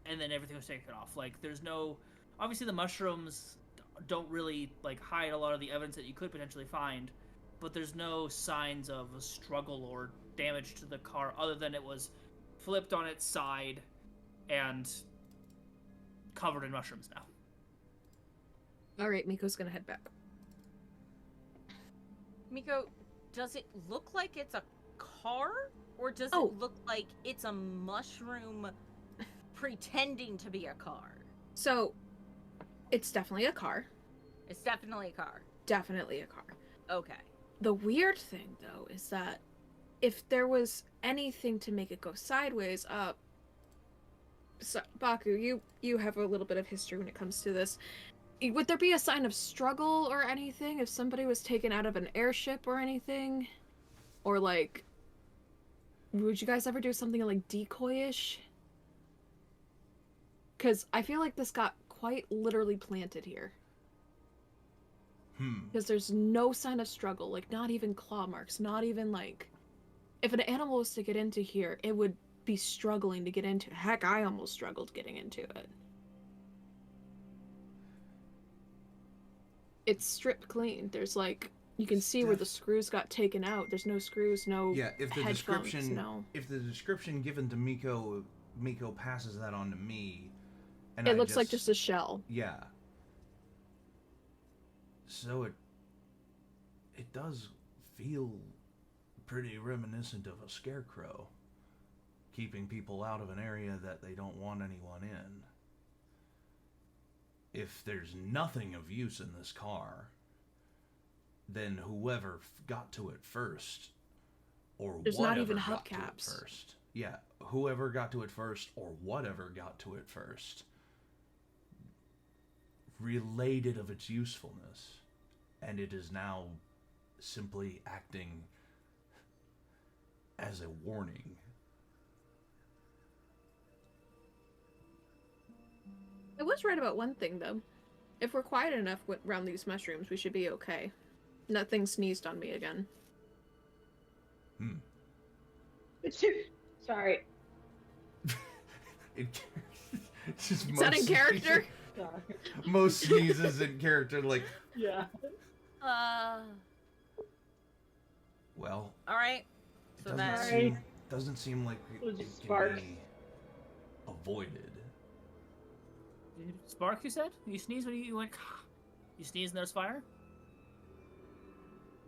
and then everything was taken off. Like there's no, obviously the mushrooms don't really like hide a lot of the evidence that you could potentially find, but there's no signs of a struggle or damage to the car other than it was flipped on its side and covered in mushrooms now. All right, Miko's gonna head back. Miko, does it look like it's a car? Or does Oh. it look like it's a mushroom pretending to be a car? So, it's definitely a car. It's definitely a car. Definitely a car. Okay. The weird thing, though, is that if there was anything to make it go sideways, so, Baku, you have a little bit of history when it comes to this. Would there be a sign of struggle or anything if somebody was taken out of an airship or anything? Or like, would you guys ever do something like decoy-ish? Because I feel like this got quite literally planted here. Because there's no sign of struggle, like not even claw marks, not even like... If an animal was to get into here, it would be struggling to get into. Heck, I almost struggled getting into it. It's stripped clean. There's like... You can see where the screws got taken out. There's no screws, no Yeah, if the headphones, description no. if the description given to Miko passes that on to me, and It looks like just a shell. Yeah. So it does feel pretty reminiscent of a scarecrow, keeping people out of an area that they don't want anyone in. If there's nothing of use in this car, then whoever got to it first, or There's whatever not even got to it hubcaps. first. Yeah, whoever got to it first, or whatever got to it first, related of its usefulness, and it is now simply acting as a warning. I was right about one thing, though. If we're quiet enough around these mushrooms, we should be okay. Nothing sneezed on me again. Sorry. It's just Is that in character? Sorry. Most sneezes in character, like, Yeah. well, Alright. it So doesn't then... seem, doesn't seem like It was it just can sparks. be avoided. Spark, you said? You sneezed when you went... You sneezed and there's fire?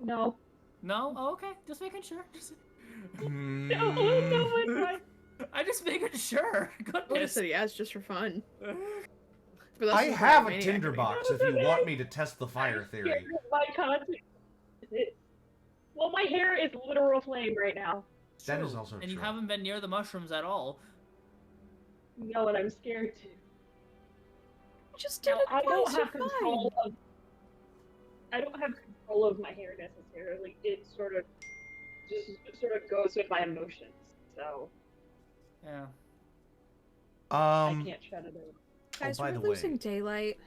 No. No? Oh, okay. Just making sure. No, it's fine. I just making sure. I just Goodness. said yes, just for fun. For those I who have a Maniac tinder me. box if you want me to test the fire I'm theory. scared of my conscience. Well, my hair is literal flame right now. That True. is also And you true. haven't been near the mushrooms at all. No, and I'm scared to. Just did Now, it I don't twice, have you're control fine. of. I don't have control of my hair necessarily. It sort of goes with my emotions. So Yeah. I can't shut it over. Guys, by we're the losing way, daylight.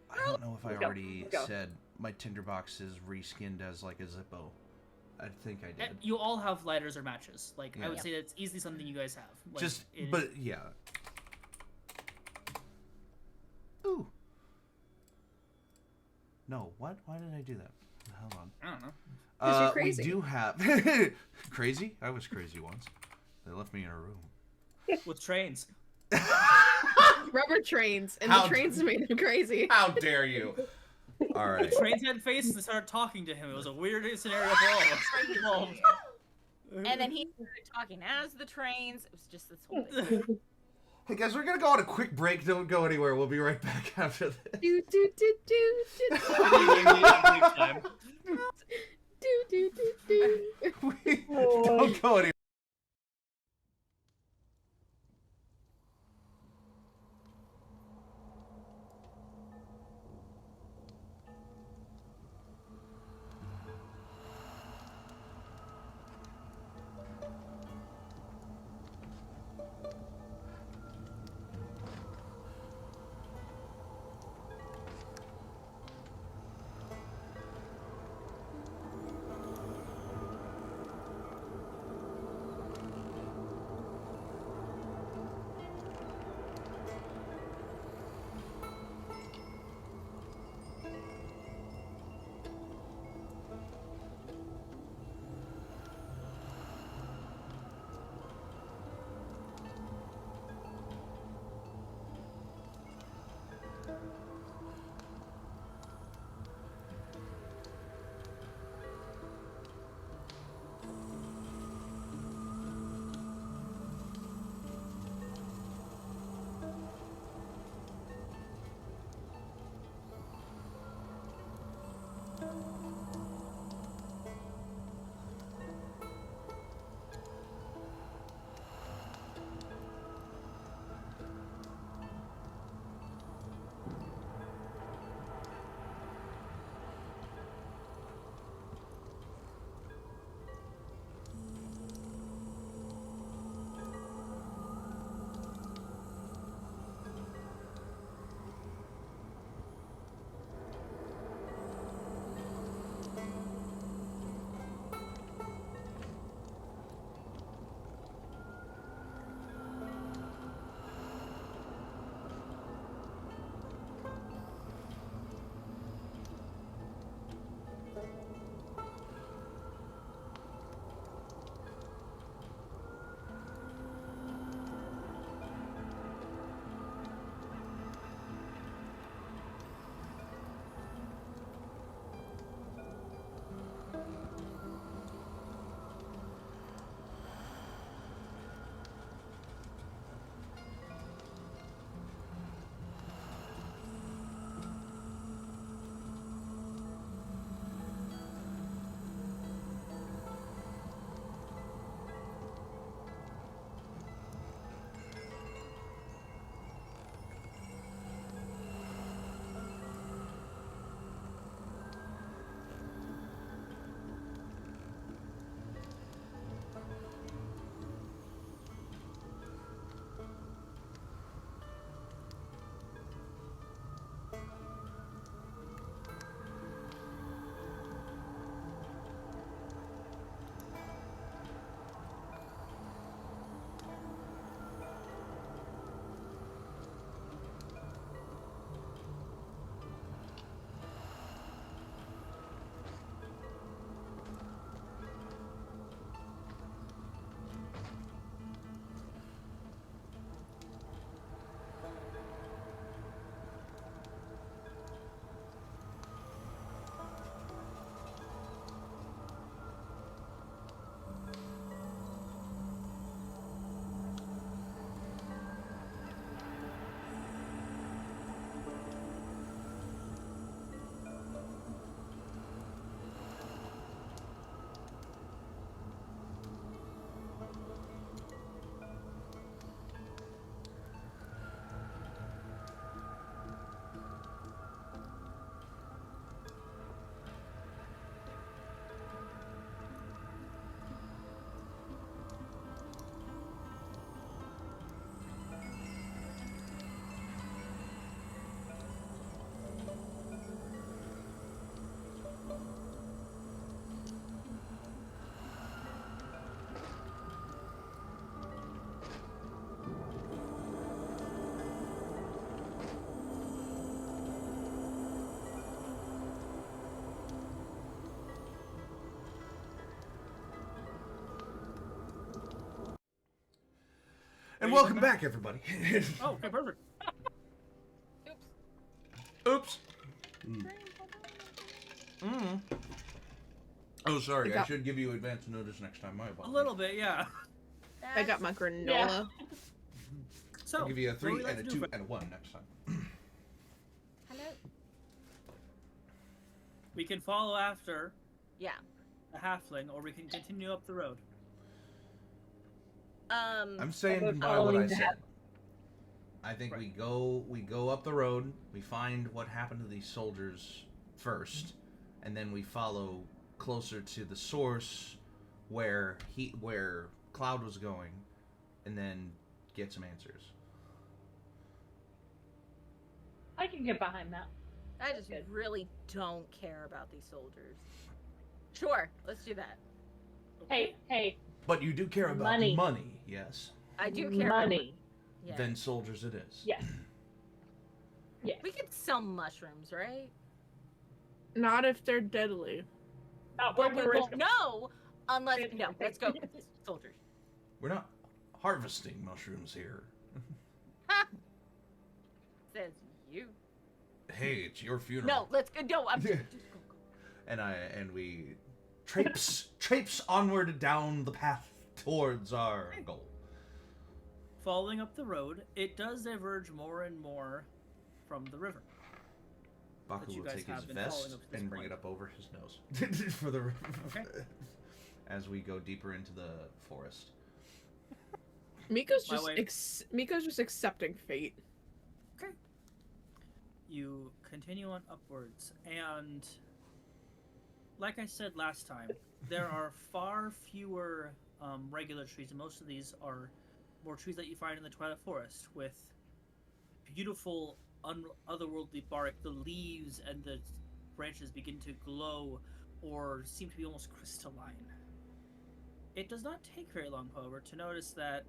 I don't know if I Let's go, already let's go. said my tinderbox is reskinned as like a Zippo. I think I did. You all have lighters or matches. Like, I would Yeah. say that's easily something you guys have. Like, Just, it- but yeah. Ooh. No, what? Why did I do that? Hold on. I don't know. 'Cause you're crazy. We do have crazy. I was crazy once. They left me in a room. With trains. Rubber trains, and How the trains made them crazy. How dare you? All right. The trains had faces and started talking to him. It was a weird scenario for all of us. And then he started talking as the trains. It was just this whole thing. Hey guys, we're gonna go on a quick break. Don't go anywhere. We'll be right back after this. Do do do do do Time. do do do. Don't go anywhere. And you welcome going back, everybody. Oh, okay, perfect. Oops. Mm. Oh, sorry. I should give you advance notice next time. My A apologies. little bit, yeah. I got my granola. Yeah. So, I'll give you a what would 3 you like and a to do 2 and a 1 next time. Hello. We can follow after Yeah. the halfling, or we can continue up the road. I'm saying I'm by what I following said. that. I think Right. we go up the road, we find what happened to these soldiers first, and then we follow closer to the source where Cloud was going, and then get some answers. I can get behind that. I just Good. really don't care about these soldiers. Sure, let's do that. Hey, But you do care about Money. yes. I do care about money. Yeah. Then soldiers it is. Yes. Yes. We could sell mushrooms, right? Not if they're deadly. Not But worth we the risk. won't know unless Good. no. Let's go, soldiers. We're not harvesting mushrooms here. Says you. Hey, it's your funeral. No, let's go. No, I'm just go. And we traipse onward down the path towards our goal. Following up the road, it does diverge more and more from the river. Baku you will guys take his have been following vest up to this and bring point. it up over his nose for the Okay. as we go deeper into the forest. Miko's My just way- Miko's just accepting fate. Okay. You continue on upwards, and like I said last time, there are far fewer regular trees, and most of these are more trees that you find in the Twilight Forest with beautiful, otherworldly bark. The leaves and the branches begin to glow or seem to be almost crystalline. It does not take very long, however, to notice that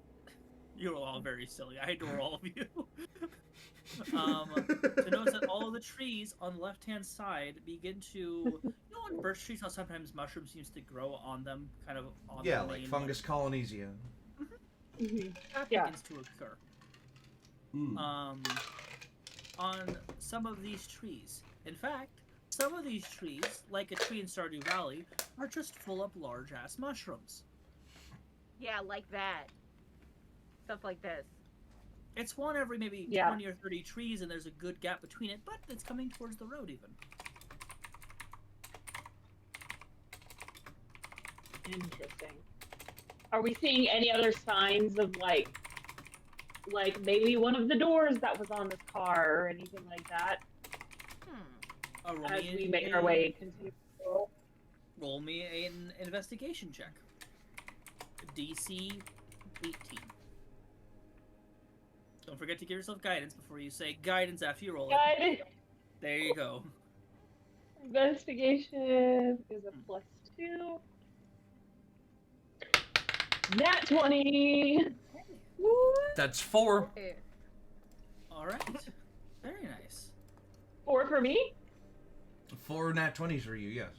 you're all very silly. I adore all of you. To notice that all of the trees on the left-hand side begin to, you know, on birch trees, how sometimes mushroom seems to grow on them, kind of on Yeah, the like main fungus colonies. that Yeah. begins to occur. On some of these trees. In fact, some of these trees, like a tree in Stardew Valley, are just full of large-ass mushrooms. Yeah, like that. Stuff like this. It's one every maybe Yeah. 20 or 30 trees, and there's a good gap between it, but it's coming towards the road even. Interesting. Are we seeing any other signs of like maybe one of the doors that was on this car or anything like that Hmm. as we make our way continue to roll? Roll me an investigation check. DC 18. Don't forget to give yourself guidance before you say guidance after you roll it. Guide. There you go. Investigation is a +2. Nat 20. That's 4. Okay. All right. Very nice. 4 for me. 4 nat 20s for you, yes.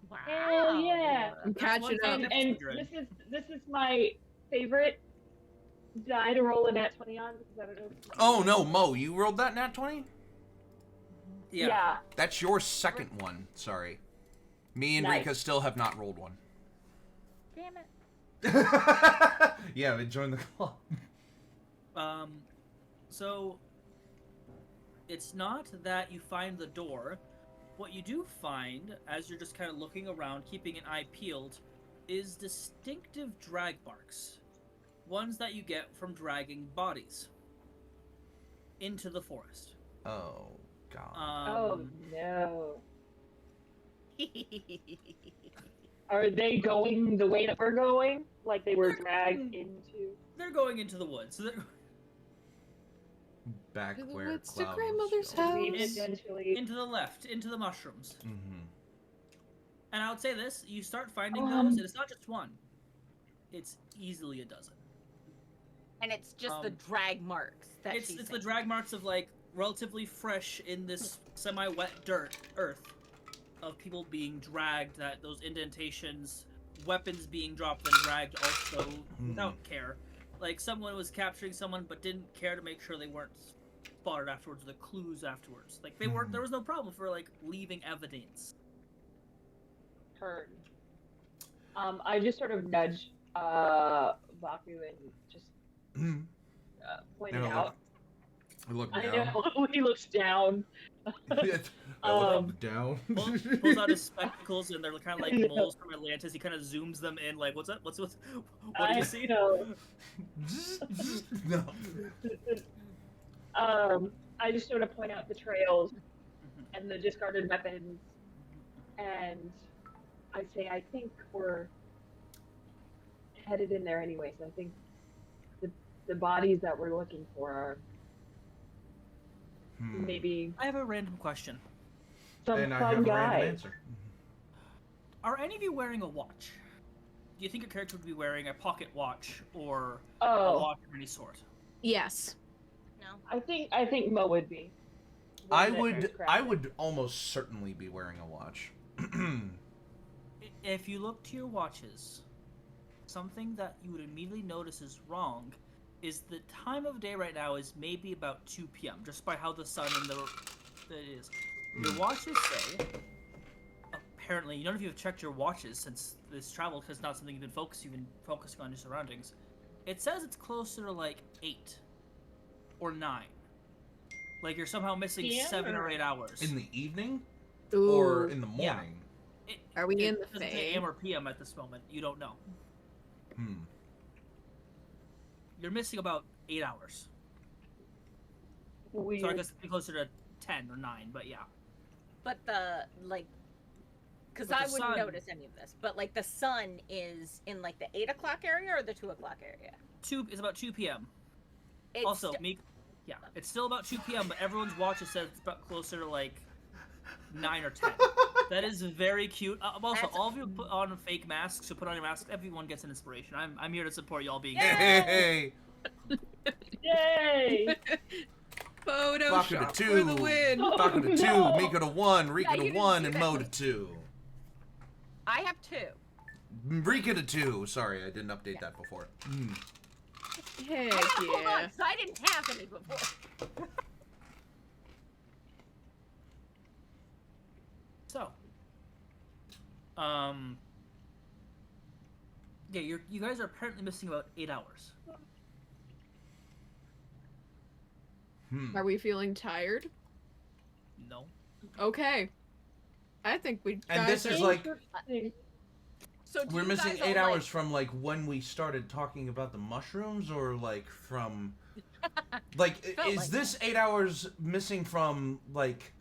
Wow. Hell yeah. I'm catching one up. thing. And this is my favorite die to roll a nat 20 on because I don't know. If Oh no, Mo, you rolled that nat 20? Yeah. That's your second one. Sorry. Me and Nice. Rika still have not rolled one. Damn it. Yeah, we joined the club. So it's not that you find the door. What you do find, as you're just kind of looking around, keeping an eye peeled, is distinctive drag marks. Ones that you get from dragging bodies into the forest. Oh god. Oh no. Are they going the way that we're going? Like they were dragged into? They're going into the woods. So they're Back To the where woods to Cloud grandmother's was house. going. Eventually. into the left, into the mushrooms. Mhm. And I would say this: you start finding Um. those, and it's not just one; it's easily a dozen. And it's just the Um, drag marks that It's she's the saying. drag marks of like relatively fresh in this semi-wet earth of people being dragged. That those indentations, weapons being dropped and dragged also without care. like someone was capturing someone but didn't care to make sure they weren't spotted afterwards, the clues afterwards. Like they weren't. There was no problem for like leaving evidence. Heard. I just sort of nudge Baku and just point it out. Look I down. know he looks down. Look down. Pulls out his spectacles and they're kind of like moles from Atlantis. He kind of zooms them in. Like, what's that? What do you see? Know. No. I just sort of point out the trails and the discarded weapons, and I say, I think we're headed in there anyways. I think the bodies that we're looking for are maybe. I have a random question. Some and I fun have a guy. random answer. Are any of you wearing a watch? Do you think your character would be wearing a pocket watch or a Oh, watch of any sort? Yes. No. I think Mo would be. I would almost certainly be wearing a watch. If you look to your watches, something that you would immediately notice is wrong is the time of day right now is maybe about 2 p.m. just by how the sun and it is. Your watches say, apparently, none of you have checked your watches since this travel because it's not something you've been focusing on your surroundings. It says it's closer to like 8 or 9. Like you're somehow missing PM 7 or or 8 hours. In the evening Ooh. or in the Yeah. morning? Are we in it the doesn't say Fae? AM or PM at this moment. You don't know. You're missing about 8 hours. Weird. So I guess it'd be closer to 10 or 9, but yeah. But because But I the wouldn't sun- notice any of this, but like the sun is in like the 8 o'clock area or the 2 o'clock area. It's about 2 p.m. It's Also, yeah, it's still about 2 p.m., but everyone's watches says it's about closer to like 9 or 10. That is very cute. Also, That's- all of you put on fake masks, so put on your mask. Everyone gets an inspiration. I'm here to support y'all being Hey! Yay! Photoshop Baku to for 2. the win. Baku to 2. No. Miko to 1. Rika Yeah, you to didn't 1. see And that. Mo to 2. I have 2. Rika to 2. Sorry, I didn't update that before. Heck Hold yeah. on, so I didn't have any before. So, yeah, you guys are apparently missing about 8 hours. Are we feeling tired? No. Okay. I think we. And guys this is are- like, So do we're you missing guys all, 8 hours like- from like when we started talking about the mushrooms, or like from like Felt is like this 8 hours missing from like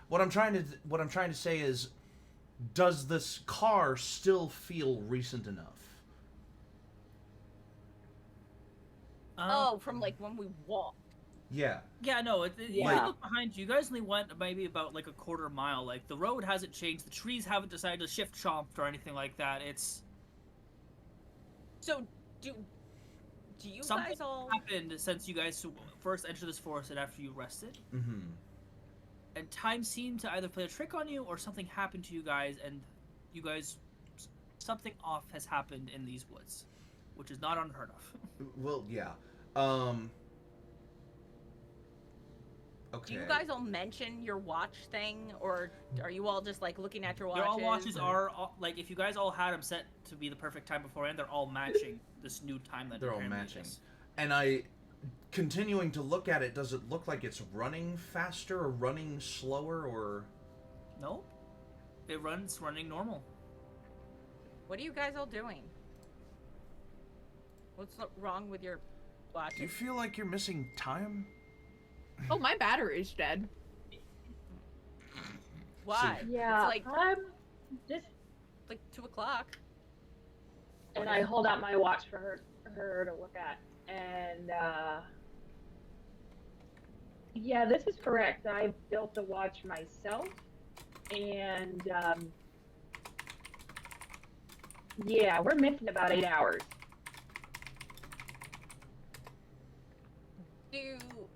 what I'm trying to say is, does this car still feel recent enough? Oh, from like when we walked. Yeah. Yeah, no, you Yeah. guys look behind you. You guys only went maybe about like a quarter mile. Like, the road hasn't changed. The trees haven't decided to shift chomped or anything like that. It's... So do you Something guys all? happened since you guys first entered this forest and after you rested. Mm-hmm. And time seemed to either play a trick on you or something happened to you guys and you guys... Something off has happened in these woods. Which is not unheard of. Well, yeah. Okay. Do you guys all mention your watch thing, or are you all just like looking at your watches? Their all watches and- are, like, if you guys all had them set to be the perfect time beforehand, they're all matching this new time that They're all apparently matching. is. And continuing to look at it, does it look like it's running faster or running slower or? No. It's running normal. What are you guys all doing? What's wrong with your watch? Do you feel like you're missing time? Oh, my battery's dead. Why? Yeah, It's like I'm just, 2 o'clock. and I hold out my watch for her to look at, and yeah, this is correct. I built the watch myself, and yeah, we're missing about 8 hours.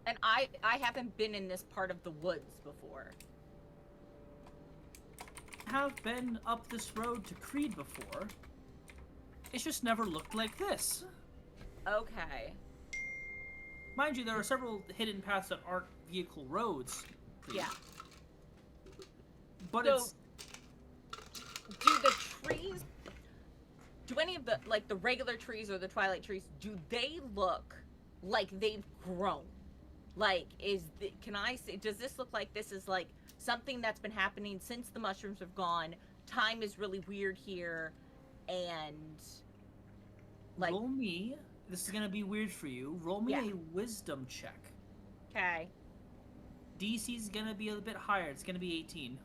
And I haven't been in this part of the woods before. Have been up this road to Creed before. It's just never looked like this. Okay. Mind you, there are several hidden paths that aren't vehicle roads. Yeah. But So, it's do the trees, do any of the, like, the regular trees or the twilight trees, do they look like they've grown? Like, can I say, does this look like this is, like, something that's been happening since the mushrooms have gone? Time is really weird here, and, like... roll me. This is gonna be weird for you. Roll me Yeah. a wisdom check. Okay. DC's gonna be a bit higher. It's gonna be 18.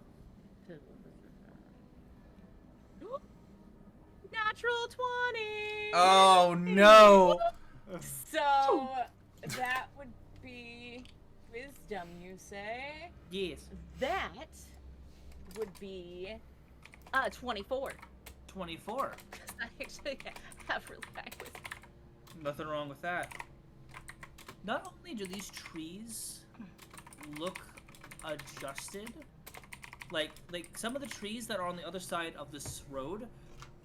Natural 20! Oh no! So, that would be wisdom, you say? Yes. That would be 24. 24. I actually have really high wisdom. Nothing wrong with that. Not only do these trees look adjusted, like some of the trees that are on the other side of this road,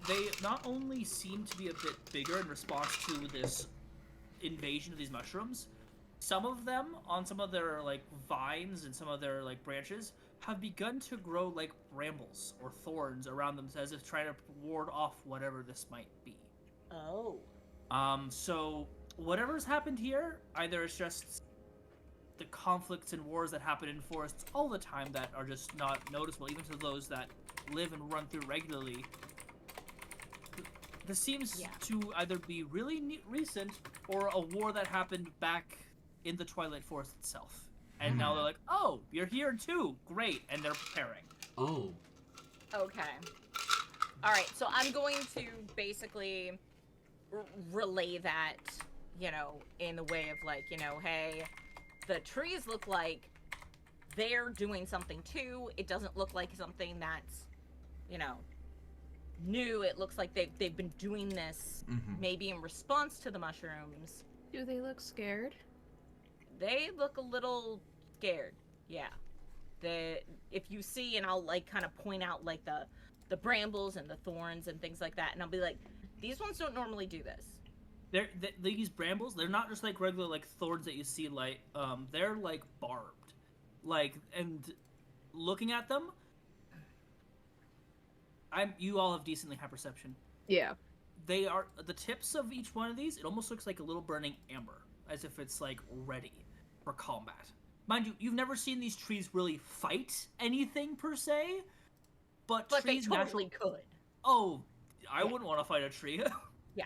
they not only seem to be a bit bigger in response to this invasion of these mushrooms, some of them on some of their like vines and some of their like branches have begun to grow like brambles or thorns around them as if trying to ward off whatever this might be. Oh. So whatever's happened here, either it's just the conflicts and wars that happen in forests all the time that are just not noticeable, even to those that live and run through regularly. This seems to either be really recent or a war that happened back in the Twilight Forest itself. And now they're like, oh, you're here too. Great. And they're preparing. Oh. Okay. Alright, so I'm going to basically relay that, you know, in the way of like, you know, hey, the trees look like they're doing something too. It doesn't look like something that's, you know, new. It looks like they've been doing this maybe in response to the mushrooms. Do they look scared? They look a little scared. Yeah. If you see, and I'll like kind of point out like the brambles and the thorns and things like that, and I'll be like, these ones don't normally do this. These brambles, they're not just like regular like thorns that you see like they're like barbed. Like, and looking at them, you all have decently high perception. Yeah. They are the tips of each one of these, it almost looks like a little burning amber, as if it's like ready for combat. Mind you, you've never seen these trees really fight anything per se, but they trees totally could. Oh, I wouldn't want to fight a tree. Yeah.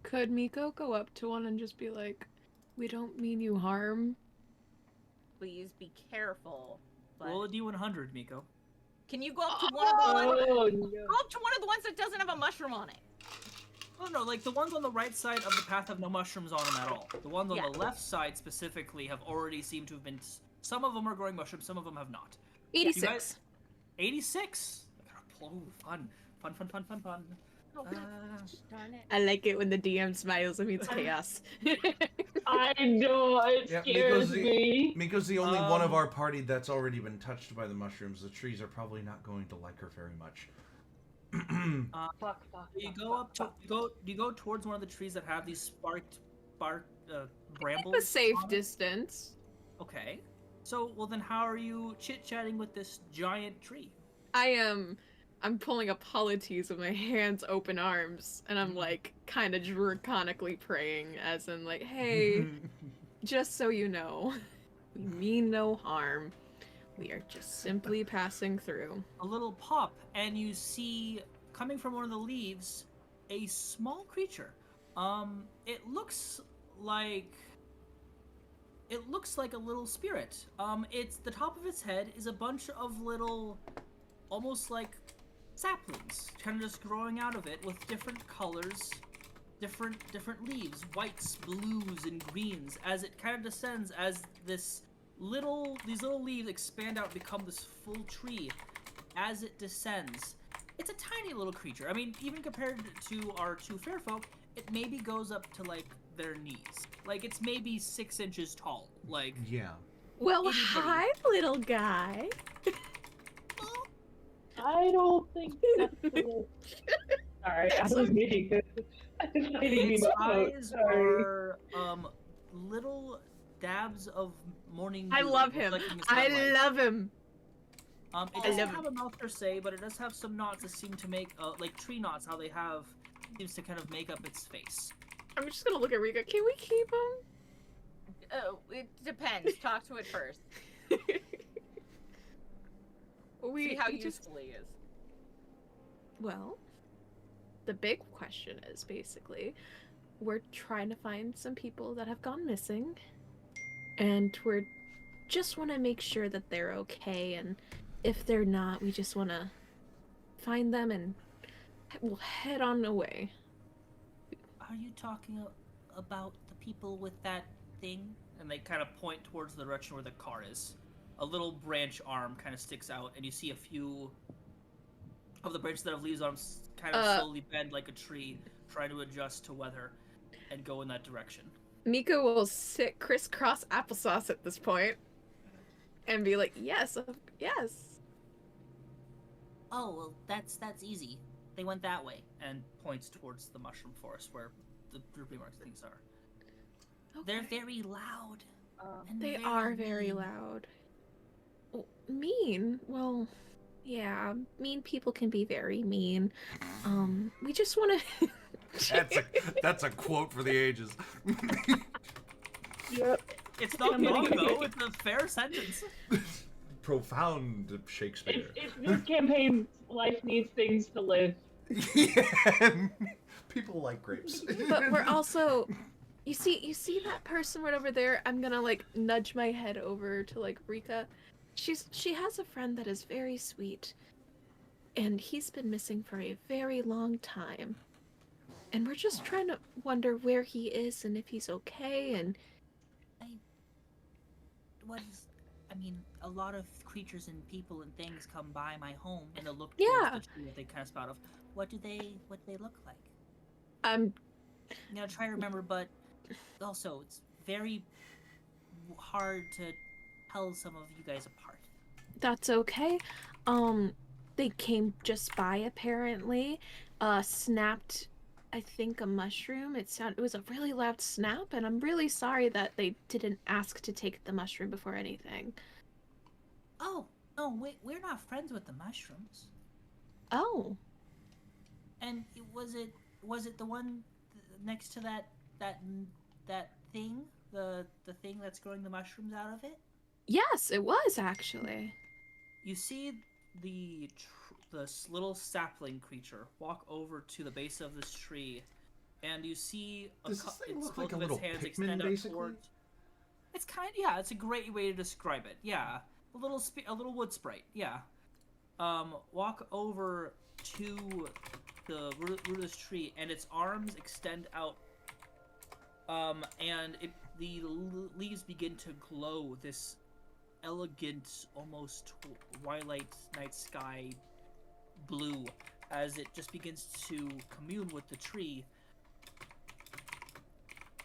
Could Miko go up to one and just be like, "We don't mean you harm"? Please be careful. But... Roll a D100, Miko. Can you go up to one of the ones? no. Go up to one of the ones that doesn't have a mushroom on it. Oh no, like the ones on the right side of the path have no mushrooms on them at all. The ones on the left side specifically have already seemed to have been. Some of them are growing mushrooms, some of them have not. 86. 86. Oh, fun. Oh, darn it. I like it when the DM smiles. It means chaos. I know, it scares me. Miko's the only one of our party that's already been touched by the mushrooms. The trees are probably not going to like her very much. You go towards one of the trees that have these sparked brambles. A safe on it? distance. Okay. So, well then how are you chit-chatting with this giant tree? I'm pulling up Polites with my hands open arms, and I'm like kind of draconically praying, as in like, hey, just so you know, we mean no harm. We are just simply passing through. A little pop, and you see, coming from one of the leaves, a small creature. It looks like a little spirit. It's the top of its head is a bunch of little, almost like saplings, kind of just growing out of it with different colors, different leaves, whites, blues, and greens, as it kind of descends as these little leaves expand out, become this full tree as it descends. It's a tiny little creature. I mean, even compared to our two fair folk, it maybe goes up to like their knees. Like it's maybe 6 inches tall. Like Yeah. Well, Itty bitty. hi, little guy. I don't think that's the Sorry, I was reading this. I was reading Its the eyes Sorry. are little dabs of morning I dew love him. reflecting his I sunlight. love him. It I doesn't love have a mouth per se, but it does have some knots that seem to make, like tree knots, how they have, seems to kind of make up its face. I'm just gonna look at Rika. Can we keep him? Oh, it depends. Talk to it first. See how we just useful he is. well, the big question is basically, we're trying to find some people that have gone missing, and we're just want to make sure that they're okay, and if they're not, we just want to find them and we'll head on away. Are you talking about the people with that thing? And they kind of point towards the direction where the car is. A little branch arm kind of sticks out, and you see a few of the branches that have leaves on them kind of slowly bend like a tree, trying to adjust to weather and go in that direction. Miko will sit crisscross applesauce at this point and be like, yes, yes. Oh, well, that's easy. They went that way. And points towards the mushroom forest where the droopy marks things are. Okay. They're very loud. And They are very mean. loud. Oh, mean? Well, yeah, mean people can be very mean. We just want to... That's a quote for the ages. Yep. It's not wrong, though. It's a fair sentence. Profound Shakespeare. It's this campaign. Life needs things to live. Yeah. People like grapes. But we're also... You see that person right over there? I'm gonna, like, nudge my head over to, like, Rika. She has a friend that is very sweet. And he's been missing for a very long time. And we're just trying to wonder where he is and if he's okay, and... I mean, a lot of creatures and people and things come by my home and they'll look Yeah. towards the tree that they kind of spout of. What do they look like? I'm... You know, try to remember, but also it's very hard to tell some of you guys apart. That's okay. They came just by, apparently. Snapped, I think, a mushroom. It was a really loud snap, and I'm really sorry that they didn't ask to take the mushroom before anything. Oh, no, we're not friends with the mushrooms. Oh. And was it the one next to that thing, the thing that's growing the mushrooms out of it? Yes, it was, actually. You see this little sapling creature walk over to the base of this tree, and you see Does this thing look both like a of its little hands Pikmin, extend out basically? towards. It's it's a great way to describe it. Yeah, a little wood sprite. Yeah. Walk over to the root of this tree, and its arms extend out. And the leaves begin to glow this elegant, almost twilight night sky blue as it just begins to commune with the tree.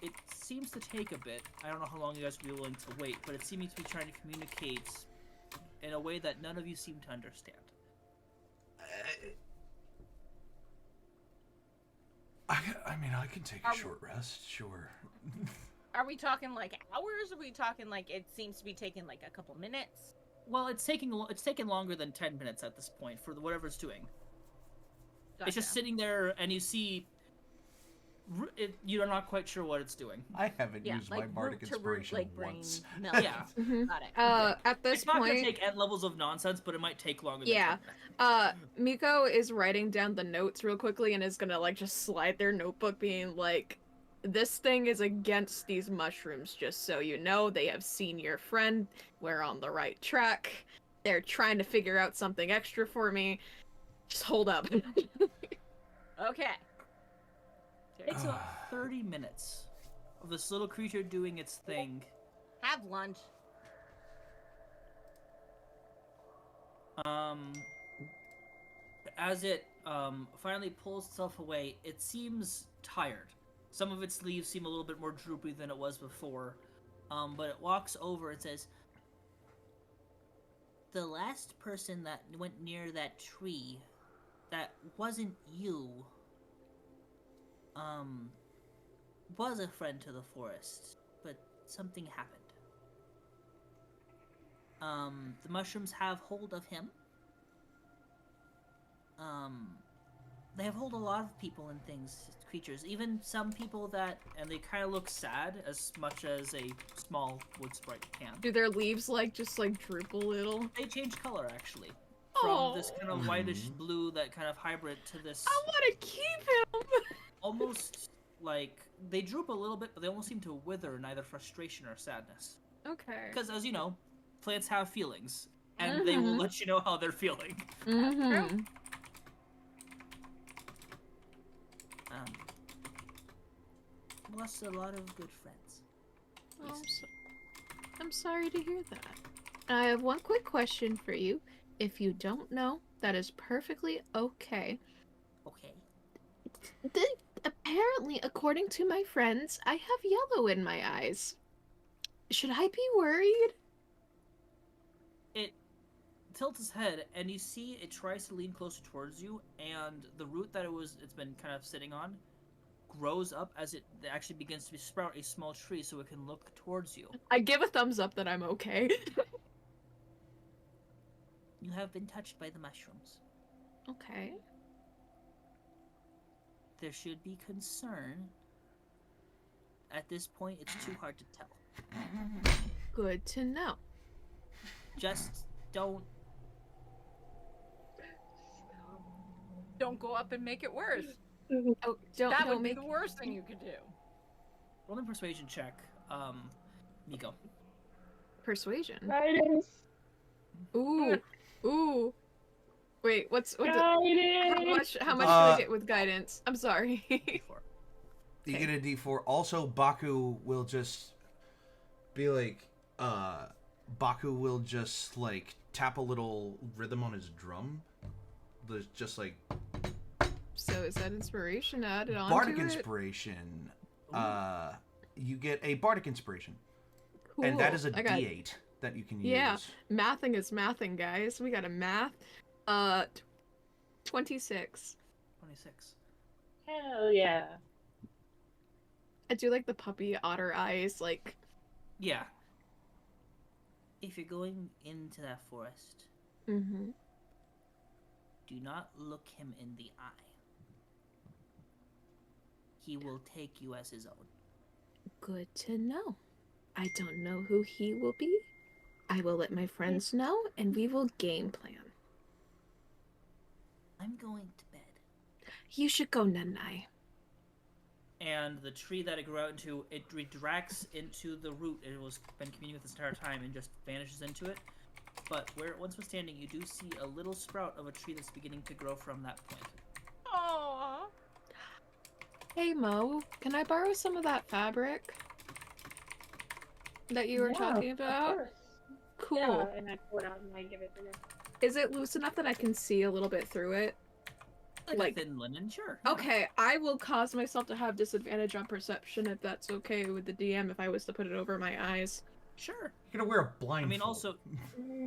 It seems to take a bit. I don't know how long you guys will be willing to wait, but it seems to be trying to communicate in a way that none of you seem to understand. I mean, I can take a short rest, sure. Are we talking like hours? Or are we talking like it seems to be taking like a couple minutes? Well, it's taken longer than 10 minutes at this point for whatever it's doing. Gotcha. It's just sitting there, and you see. You're not quite sure what it's doing. I haven't used like my bardic root to root, inspiration like brain once. melt. Yeah. Got it. At this It's not point... going to take end levels of nonsense, but it might take longer than Yeah. 10 minutes. Miko is writing down the notes real quickly and is gonna, like, just slide their notebook being like, this thing is against these mushrooms, just so you know. They have seen your friend. We're on the right track. They're trying to figure out something extra for me. Just hold up. Okay. It's about 30 minutes of this little creature doing its thing. Have lunch. As it finally pulls itself away, it seems tired. Some of its leaves seem a little bit more droopy than it was before. But it walks over and says, "The last person that went near that tree, that wasn't you. was a friend to the forest, but something happened. The mushrooms have hold of him. They have hold of a lot of people and things, creatures, even some people that, and they kind of look sad as much as a small wood sprite can. Do their leaves just droop a little? They change color actually, from this kind of whitish blue that kind of hybrid to this. I want to keep him. Almost like they droop a little bit, but they almost seem to wither in either frustration or sadness. Okay. Because as you know, plants have feelings, and they will let you know how they're feeling. Mm-hmm. Lost a lot of good friends. Oh, I'm sorry to hear that. I have one quick question for you. If you don't know, that is perfectly okay. Okay. Apparently, according to my friends, I have yellow in my eyes. Should I be worried? It tilts its head, and you see it tries to lean closer towards you, and the root that it's been kind of sitting on grows up as it actually begins to sprout a small tree so it can look towards you. I give a thumbs up that I'm okay. You have been touched by the mushrooms. Okay. There should be concern. At this point, it's too hard to tell. Good to know. Just don't... Don't go up and make it worse. Oh, don't Would make be the worst thing you could do. Roll a persuasion check, Miko. persuasion. Guidance. Ooh, ooh. Wait, what? Guidance. How much do I get with guidance? I'm sorry. You get a D4. Also, Baku will just be like, Baku will just like tap a little rhythm on his drum. There's just like So is that inspiration added on bardic to it? inspiration. You get a bardic inspiration, Cool. and that is a I got- D8 that you can Yeah. use. Mathing is mathing, guys. We got a math. 26. 26. Hell yeah. I do like the puppy otter eyes, like. Yeah. If you're going into that forest, Mm-hmm. do not look him in the eye. He will take you as his own. Good to know. I don't know who he will be. I will let my friends know, and we will game plan. I'm going to bed. You should go, Nanai. And the tree that it grew out into, it redirects into the root it was been communing with this entire time and just vanishes into it. But where it once was standing, you do see a little sprout of a tree that's beginning to grow from that point. Aww. Hey, Mo, can I borrow some of that fabric that you were talking about? Of course. Cool. Yeah, and I pull it out and I give it to them. Is it loose enough that I can see a little bit through it? Like a thin linen, sure. Yeah. Okay, I will cause myself to have disadvantage on perception if that's okay with the DM if I was to put it over my eyes. Sure. You're gonna wear a I blindfold. mean, also,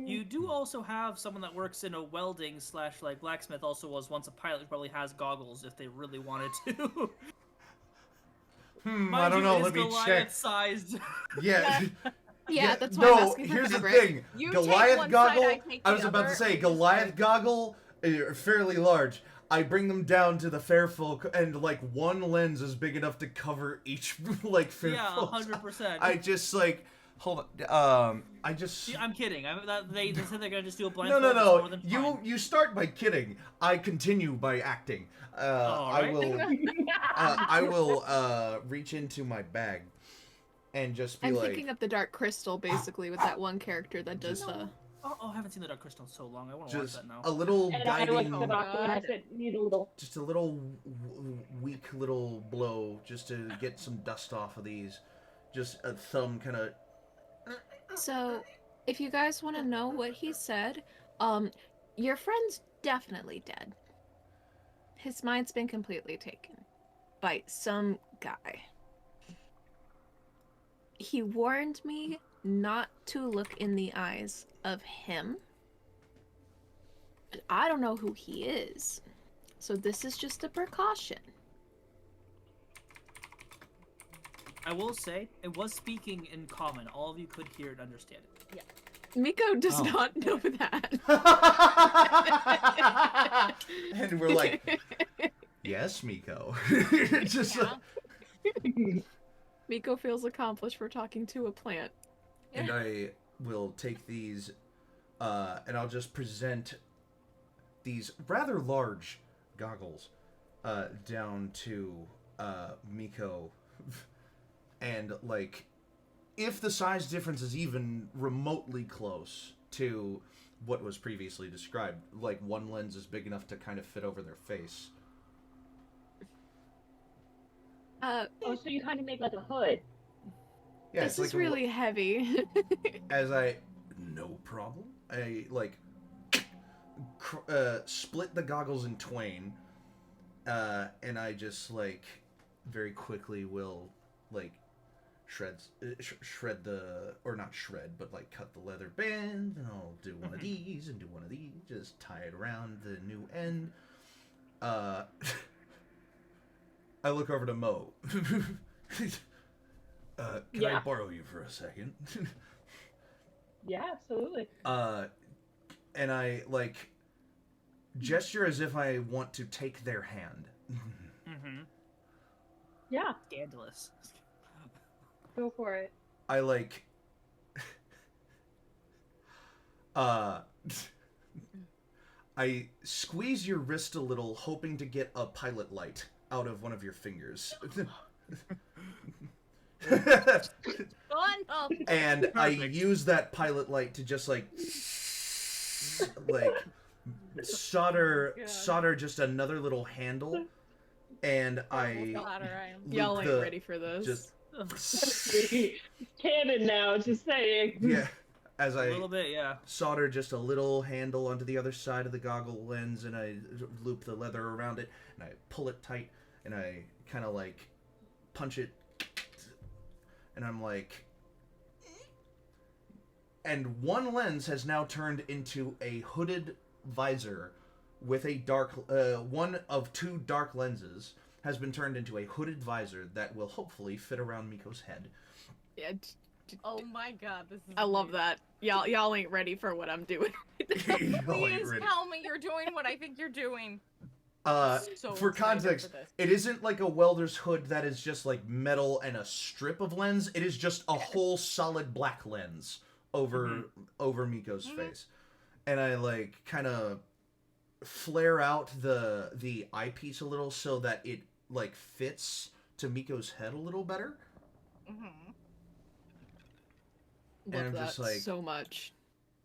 you do also have someone that works in a welding / like blacksmith. Also, was once a pilot who probably has goggles if they really wanted to. I don't know. Let me check. Sized. Yeah. Yeah, that's why I'm No, asking for here's the fabric. thing. You take Goliath one goggle. side, I take I the was about to other, say and Goliath just goggle are fairly large. I bring them down to the fair folk, and like one lens is big enough to cover each like fair Yeah, folk. 100%. I just like hold on. I just. I'm kidding. They said they're gonna just do a No, blindfold. no, It's no. more than fine. You start by kidding. I continue by acting. I will reach into my bag and just be I'm like. thinking of the Dark Crystal, basically, with that one character that does Just- Oh, I haven't seen the Dark Crystal in so long. I want to watch Just that now. a little And I looked guiding, at Baku and I said, need a little. just a little weak little blow, just to get some dust off of these. Just a thumb kind of. So, if you guys want to know what he said, your friend's definitely dead. His mind's been completely taken by some guy. He warned me not to look in the eyes of him. But I don't know who he is. So this is just a precaution. I will say, it was speaking in common. All of you could hear and understand it. Miko does Oh. not know that. And we're like, yes, Miko. Just Yeah. Miko feels accomplished for talking to a plant. and I will take these, and I'll just present these rather large goggles down to Miko, and like, if the size difference is even remotely close to what was previously described, like one lens is big enough to kind of fit over their face. Oh, so you kind of make like a hood. Yeah, This it's is like really heavy. as I, no problem. I like split the goggles in twain, and I just like very quickly will like shred the, or not shred, but like cut the leather band, and I'll do one of these and do one of these, just tie it around the new end. I look over to Mo. Can I Yeah. borrow you for a second? Yeah, absolutely. And I like gesture as if I want to take their hand. Mm-hmm. Yeah, Scandalous. go for it. I like I squeeze your wrist a little, hoping to get a pilot light out of one of your fingers. Oh, no. And I Perfect. use that pilot light to just like solder just another little handle, and I God, alright. loop Y'all ain't the- ready for this. just Canon now, just saying. yeah, as A I little bit, yeah. solder just a little handle onto the other side of the goggle lens, and I loop the leather around it, and I pull it tight, and I kind of like punch it, and I'm like, and one lens has now turned into a hooded visor with a dark, one of two dark lenses has been turned into a hooded visor that will hopefully fit around Miko's head. Yeah, Oh my god, this is I love amazing. that. Y'all ain't ready for what I'm doing. Please tell me you're doing what I think you're doing. So For excited context, for this. it isn't like a welder's hood that is just like metal and a strip of lens. It is just a whole solid black lens over Miko's face, and I like kind of flare out the eyepiece a little so that it like fits to Miko's head a little better. Love And I'm that just like, so much.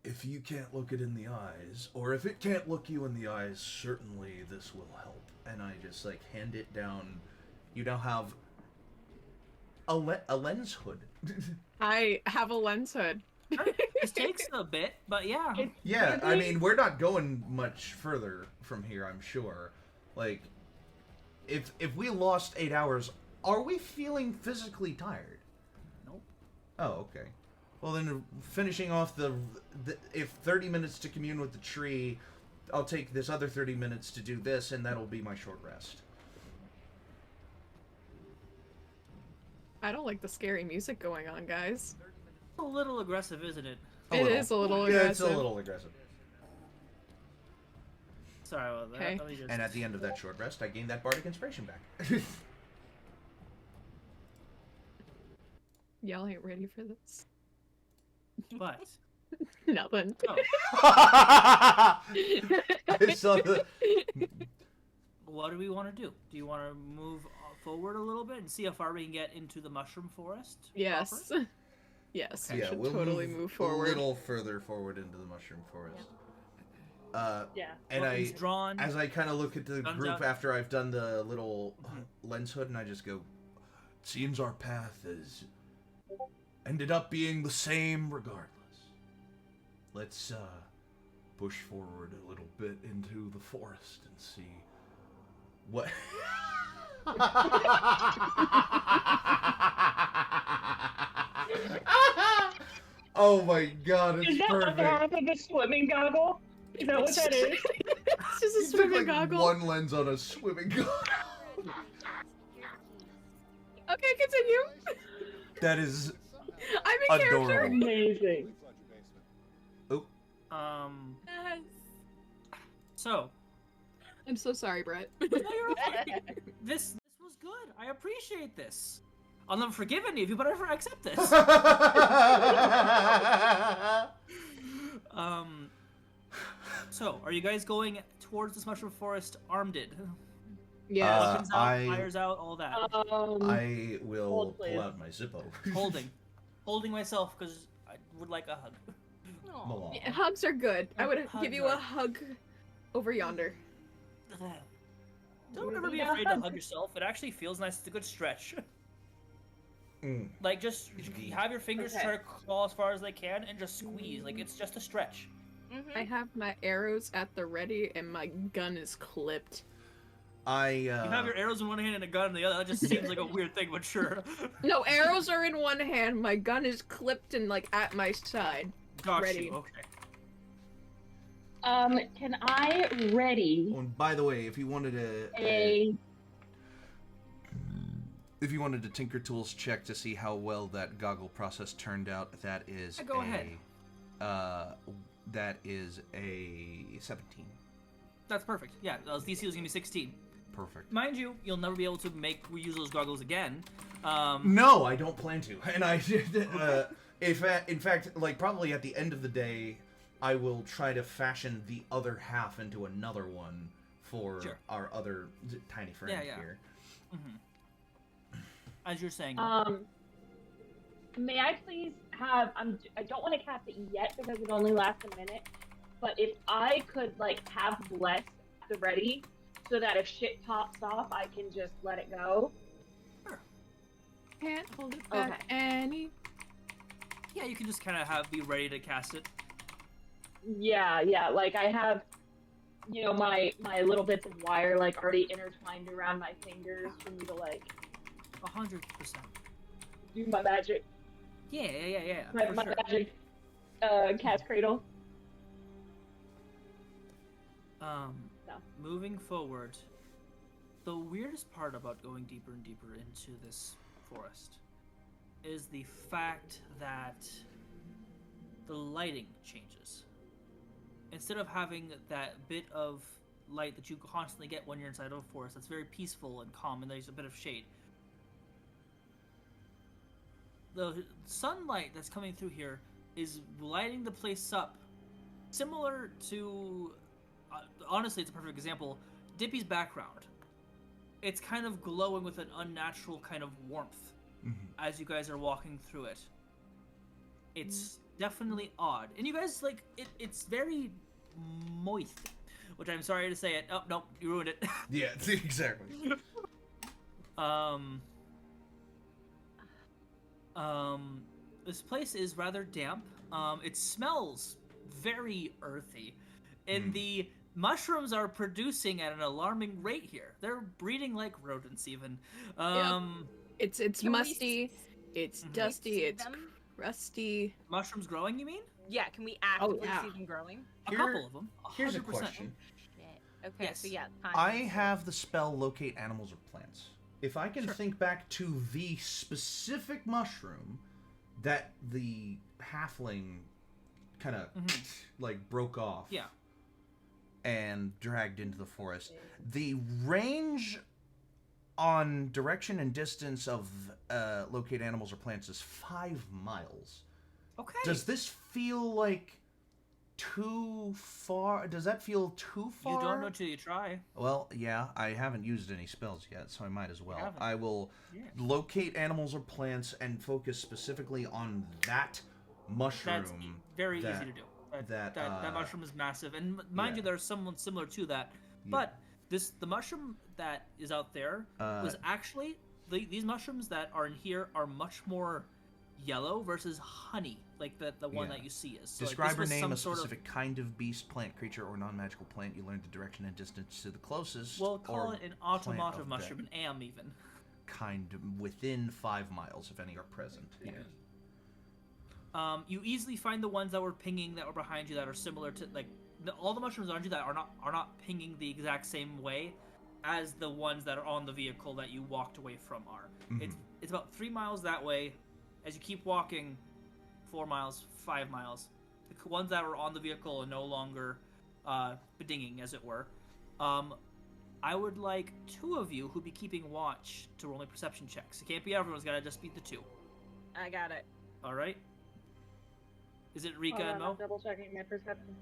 if you can't look it in the eyes, or if it can't look you in the eyes, certainly this will help. And I just like hand it down. You now have a lens hood. I have a lens hood. This takes a bit, but yeah. Yeah, I mean, we're not going much further from here, I'm sure. Like, if we lost 8 hours, are we feeling physically tired? Nope. Oh, okay. Well, then finishing off the if 30 minutes to commune with the tree, I'll take this other 30 minutes to do this, and that'll be my short rest. I don't like the scary music going on, guys. A little aggressive, isn't it? It is a little Yeah, aggressive. it's a little aggressive. Sorry about that. Okay. Let me just... And at the end of that short rest, I gain that bardic inspiration back. Y'all ain't ready for this. But Nothing. oh, I saw the... what do we want to do? Do you want to move forward a little bit and see how far we can get into the mushroom forest? Yes. proper? Yes, Yeah, we should we'll totally move forward. a little further forward into the mushroom forest. Yeah. And Weapons I, drawn. as I kind of look at the Guns group out. after I've done the little lens hood, and I just go, seems our path has ended up being the same regardless. Let's push forward a little bit into the forest and see what... Oh my god, Is it's that perfect. like half of a swimming goggle? Is that what that is? It's just a You took, swimming like, goggle. one lens on a swimming goggle. Okay, continue. That is I'm in character. adorable. Amazing. Yes. So, I'm so sorry, Brett. no, you're okay. This was good. I appreciate this. I'll never forgive any of you, but I never accept this. So, are you guys going towards this mushroom forest armed? Yeah. Weapons out, fires out, all that. I will Hold, pull please. out my Zippo. Holding myself because I would like a hug. Aw. Yeah, hugs are good. I would Hugs give you a are- hug over yonder. Don't ever be afraid to hug yourself. It actually feels nice. It's a good stretch. Mm. Like, just have your fingers Okay. try to crawl as far as they can and just squeeze. Like, it's just a stretch. I have my arrows at the ready and my gun is clipped. You have your arrows in one hand and a gun in the other. That just seems like a weird thing, but sure. No, arrows are in one hand. My gun is clipped and like at my side. Got Ready. you. Okay. Can I ready Oh, and by the way, if you wanted to Tinker Tools check to see how well that goggle process turned out, that is Go ahead. That is a 17. That's perfect. Yeah, DC was gonna be 16. Perfect. Mind you, you'll never be able to reuse those goggles again. No, I don't plan to. And I, in fact, like probably at the end of the day, I will try to fashion the other half into another one for Sure. our other tiny friend Yeah. here. As you're saying. may I please have? I don't want to cast it yet because it only lasts a minute. But if I could like have bless at the ready, so that if shit pops off, I can just let it go. Can't hold it back Okay. any. Yeah, you can just kind of be ready to cast it. Yeah. Like I have, my little bits of wire like already intertwined around my fingers for me to like 100%. do my magic. Yeah. My for sure. magic cast cradle. Moving forward, the weirdest part about going deeper and deeper into this forest is the fact that the lighting changes. Instead of having that bit of light that you constantly get when you're inside of a forest that's very peaceful and calm and there's a bit of shade, the sunlight that's coming through here is lighting the place up similar to honestly, it's a perfect example. Dippy's background. It's kind of glowing with an unnatural kind of warmth as you guys are walking through it. It's definitely odd. And you guys, like, it's very moist. Which I'm sorry to say it. Oh, no, you ruined it. Yeah, exactly. This place is rather damp. It smells very earthy. And the mushrooms are producing at an alarming rate here. They're breeding like rodents, even. It's Can we musty. It's dusty. see It's them? crusty. Mushrooms growing, you mean? Yeah, can we actively yeah. see them growing? A couple of them. 100%. Here's a question. Okay, Yes. so yeah. I have the spell Locate Animals or Plants. If I can Sure. think back to the specific mushroom that the halfling kind of like broke off Yeah. and dragged into the forest, the range on direction and distance of Locate Animals or Plants is 5 miles. Okay. Does this feel like too far? Does that feel too far? You don't know till you try. Well, yeah, I haven't used any spells yet, so I might as well. haven't. I will locate animals or plants and focus specifically on that mushroom. That's very that- easy to do. that, That mushroom is massive, and mind you, there's someone similar to that. But the mushroom that is out there was actually these mushrooms that are in here are much more yellow versus honey, like the one Yeah. that you see is. So, Describe this or was name some a sort specific kind of beast, plant, creature, or non-magical plant. You learned the direction and distance to the closest. We'll call or it an plant automotive of mushroom, that an AM even. kind within 5 miles, if any are present. Yeah. You easily find the ones that were pinging that were behind you that are similar to all the mushrooms around you that are not pinging the exact same way as the ones that are on the vehicle that you walked away from are. It's about 3 miles that way, as you keep walking 4 miles, 5 miles, the ones that were on the vehicle are no longer bedinging, as it were. I would like 2 of you who'd be keeping watch to roll me perception checks. It can't be everyone's got to just be the 2. I got it. All right. Is it Rika Hold and on, Mo? I'm double checking my perception.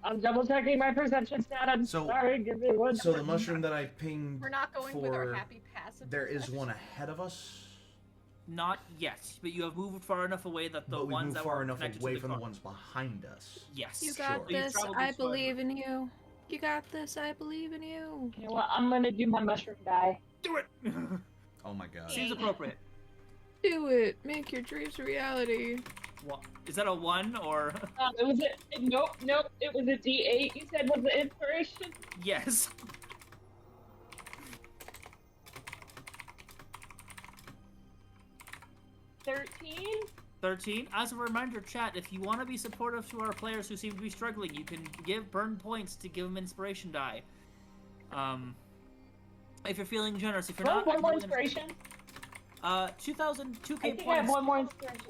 I'm double checking my perception stat. I'm So- sorry. Give me one. So the mushroom that I pinged We're not going with our for, happy passive. there is perception. one ahead of us. Not yet, but you have moved far enough away that the But we ones moved that far were enough connected away to the from car. the ones behind us. Yes. You got Sure. this. traveled I this far. believe in you. You got this. I believe in you. You know what? I'm gonna do my mushroom die. Do it. Oh my god. Seems appropriate. Do it. Make your dreams a reality. Is that a 1 or? It was a nope. It was a D8. You said was the inspiration. Yes. 13. 13. As a reminder, chat, if you want to be supportive to our players who seem to be struggling, you can burn points to give them inspiration die. If you're feeling generous, if you're not, One more inspiration. 2,000 2k I think points. I have one more inspiration.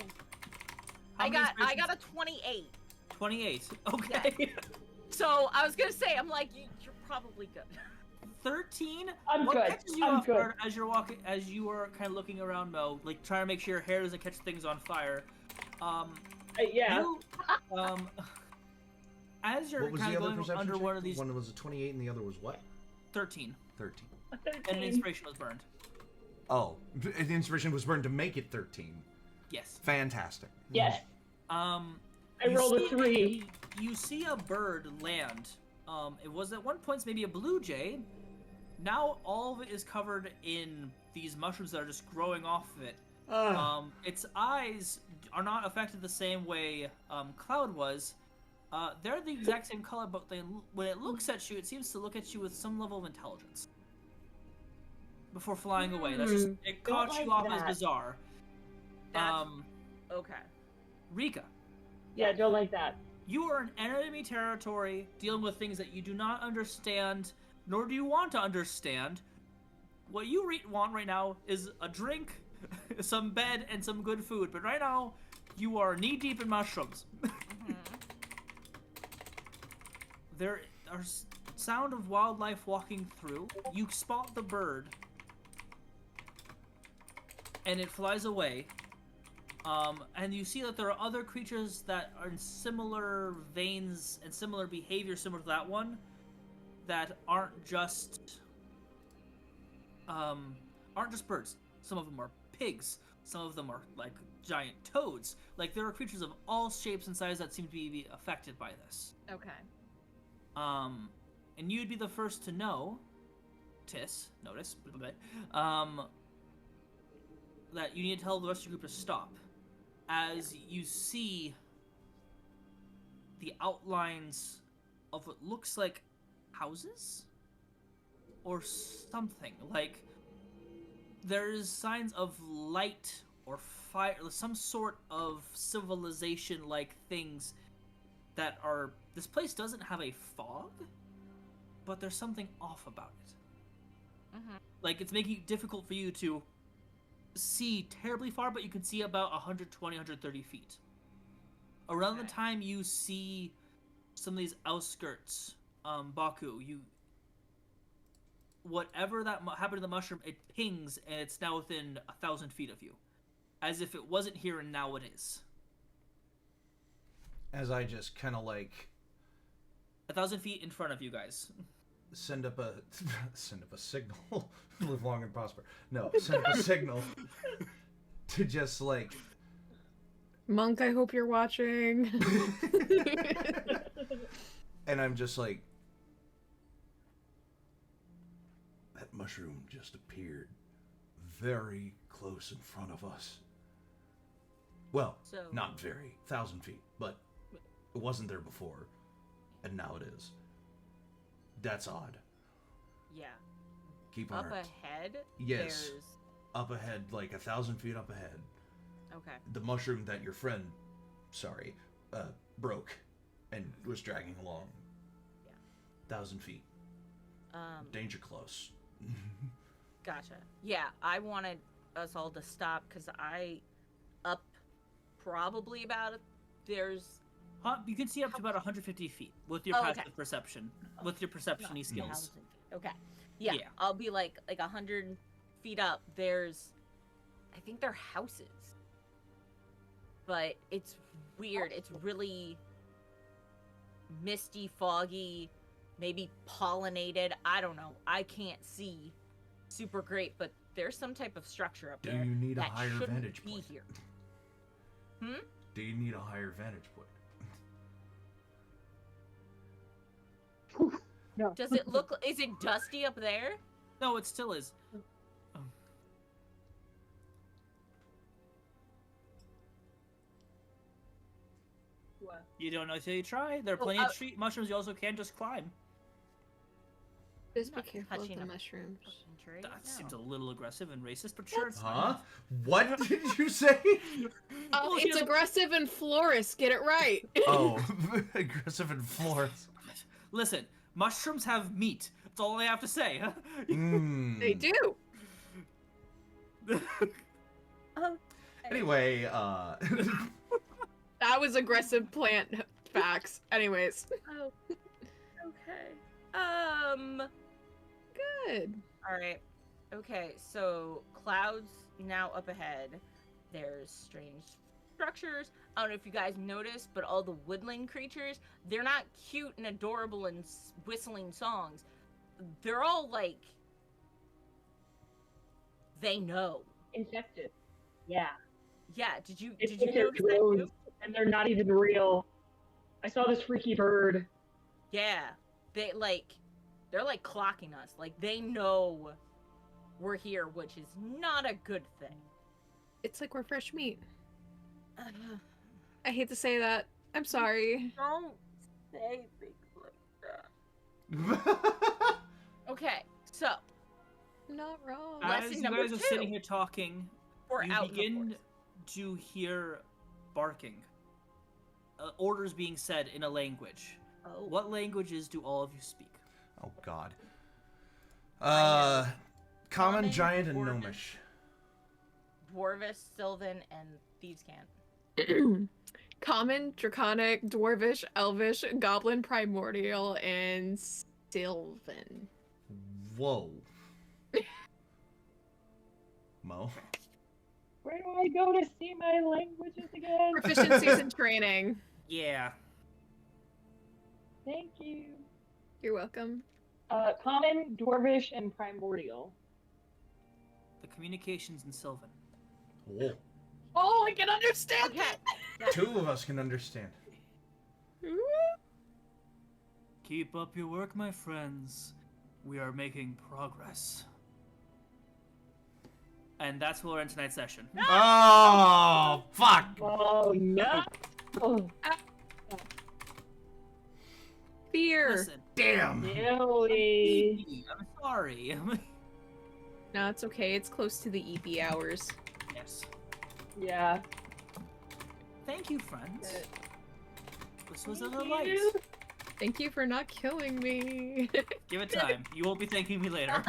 How I many got inspirations? a 28. 28. Okay. So I was gonna say, I'm like, you're probably good. 13. I'm What good. catches you I'm off good. guard as you're walking, as you are kind of looking around, Mo, like trying to make sure your hair doesn't catch things on fire. Yeah. You, as you're What was kind the of other going perception under check? one of these, One was a 28 and the other was what? 13, 13. A and an 13. inspiration was burned. Oh, the inspiration was burned to make it 13. Yes. Fantastic. Yes. I I rolled a 3. You see a bird land. It was at one point maybe a blue jay. Now all of it is covered in these mushrooms that are just growing off of it. Its eyes are not affected the same way Cloud was. They're the exact same color, but when it looks at you, it seems to look at you with some level of intelligence. Before flying away. That's just, it Don't caught you like off as that. bizarre. That's okay. Rika, Yeah, don't like that. you are in enemy territory, dealing with things that you do not understand, nor do you want to understand. What you want right now is a drink, some bed, and some good food. But right now, you are knee-deep in mushrooms. There are sound of wildlife walking through. You spot the bird, and it flies away. And you see that there are other creatures that are in similar veins and similar behavior similar to that one, that aren't just birds. Some of them are pigs. Some of them are like giant toads. Like there are creatures of all shapes and sizes that seem to be affected by this. Okay. And you'd be the first to know, notice, that you need to tell the rest of your group to stop. As you see the outlines of what looks like houses? Or something. Like, there's signs of light or fire, some sort of civilization-like things that are... This place doesn't have a fog, but there's something off about it. Like, it's making it difficult for you to see terribly far, but you can see about 120, 130 feet. Around the time you see some of these outskirts, Baku, whatever that happened to the mushroom, it pings, and it's now within 1,000 feet of you. As if it wasn't here, and now it is. As I just kind of like 1,000 feet in front of you guys. send up a signal. Live long and prosper. No, send up a signal to just like Monk, I hope you're watching. and I'm just like, that mushroom just appeared very close in front of us. Well, So not very, 1,000 feet, but it wasn't there before, and now it is. That's odd. yeah. Keep Up alert. ahead. Yes. There's... Up ahead, like 1,000 feet up ahead. Okay. The mushroom that your friend, broke and was dragging along. Yeah. 1,000 feet. Danger close. Gotcha. Yeah, I wanted us all to stop because I up probably about there's You can see up to about 150 feet with your passive perception, with your perception-y skills. Okay. Yeah, I'll be like 100 feet up. There's, I think they're houses, but it's weird. It's really misty, foggy, maybe pollinated. I don't know. I can't see super great, but there's some type of structure up there. Do you need a that higher shouldn't vantage be point? here. Do you need a higher vantage point? No. Does it look? Is it dusty up there? No, it still is. What? You don't know till you try. There are plenty of tree mushrooms you also can just climb. Just be Not careful of touching the a mushrooms. That seems a little aggressive and racist, but sure, it's Huh? fine. What did you say? Well, It's aggressive and florist. Get it right. Oh, aggressive and florist. Listen, mushrooms have meat. That's all I have to say. They do. Anyway, That was aggressive plant facts. Anyways. Oh. Okay. Good. All right. Okay, so clouds now up ahead. There's strange structures. I don't know if you guys noticed, but all the woodland creatures, they're not cute and adorable and whistling songs. They're all like, they know. Infected. Yeah. Yeah, did you It's notice like they're that drones, too? and they're not even real. I saw this freaky bird. Yeah. They're like clocking us. Like they know we're here, which is not a good thing. It's like we're fresh meat. I hate to say that. I'm sorry. Don't say things like that. Okay, so Not wrong. As Lesson you number guys are 2. sitting here talking, we're you out in the begin forest. to hear barking. Orders being said in a language. Oh. What languages do all of you speak? oh God. I Common, Common, Giant, and Dwarvish. Gnomish. Dwarvish, Sylvan, and Thieves' Cant. Common, Draconic, Dwarvish, Elvish, Goblin, Primordial, and Sylvan. Whoa. Mo. Where do I go to see my languages again? Proficiencies and training. Yeah. Thank you. You're welcome. Common, Dwarvish, and Primordial. The communications in Sylvan. Whoa. Oh, I can understand Okay. Two of us can understand. that. Keep up your work, my friends. We are making progress. And that's where we're in tonight's session. Oh, fuck. Oh no! Oh, Fear. Listen, Damn. really? I'm sorry. No, it's okay. It's close to the EP hours. Yes. Yeah. Thank you, friends. Good. This was a Thank delight. you. Thank you for not killing me. Give it time. You won't be thanking me later.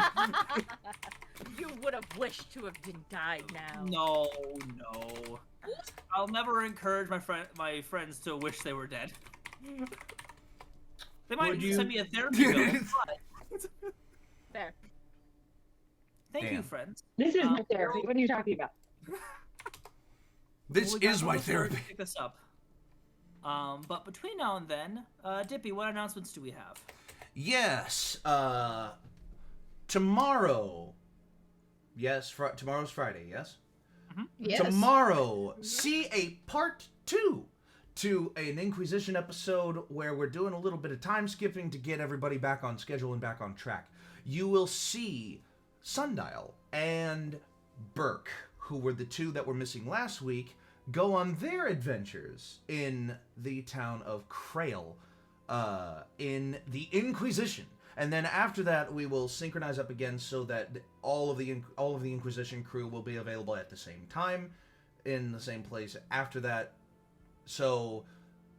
You would have wished to have been died now. No, no. I'll never encourage my friends to wish they were dead. They might Would you- send me a therapy bill. But... There. Thank you, Damn. friends. This is my therapy. What are you talking about? This Well, we got is my another story to therapy. Pick us up. But between now and then, Dippy, what announcements do we have? Yes. Tomorrow. Yes, tomorrow's Friday, yes? Yes. Tomorrow, see a part 2 to an Inquisition episode where we're doing a little bit of time skipping to get everybody back on schedule and back on track. You will see Sundial and Burke, who were the two that were missing last week, go on their adventures in the town of Krail, in the Inquisition. And then after that, we will synchronize up again so that all of the Inquisition crew will be available at the same time, in the same place after that. So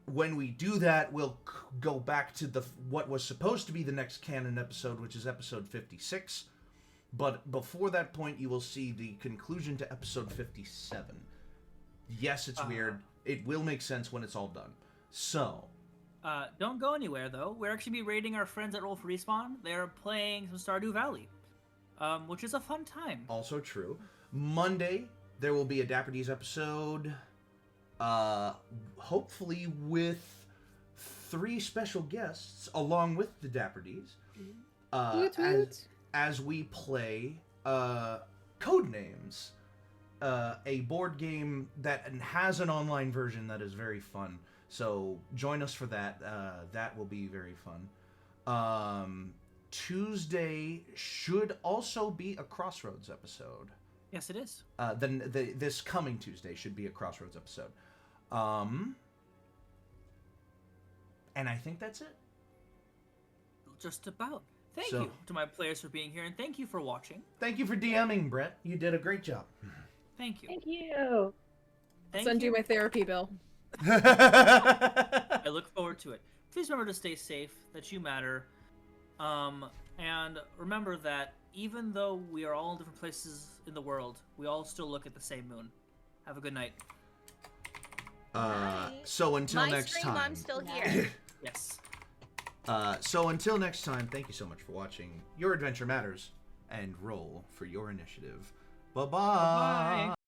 when we do that, we'll go back to what was supposed to be the next canon episode, which is episode 56. But before that point, you will see the conclusion to episode 57. Yes, it's weird. It will make sense when it's all done. So, don't go anywhere though. We're actually be raiding our friends at Roll for Respawn. They're playing some Stardew Valley, which is a fun time. also true. Monday there will be a Dapper D's episode. Hopefully with 3 special guests along with the Dapper D's. Woot woot. As we play Codenames, a board game that has an online version that is very fun. So join us for that. That will be very fun. Tuesday should also be a Crossroads episode. Yes, it is. This coming Tuesday should be a Crossroads episode. And I think that's it. Just about. Thank So- you to my players for being here, and thank you for watching. Thank you for DMing, Brett. You did a great job. Thank you. Thank you. Thank Send you you. my therapy bill. I look forward to it. Please remember to stay safe, that you matter. And remember that even though we are all in different places in the world, we all still look at the same moon. Have a good night. So until My next stream, time. I'm still here. Yes. So until next time, thank you so much for watching. Your adventure matters, and roll for your initiative. Bye-bye. Bye-bye.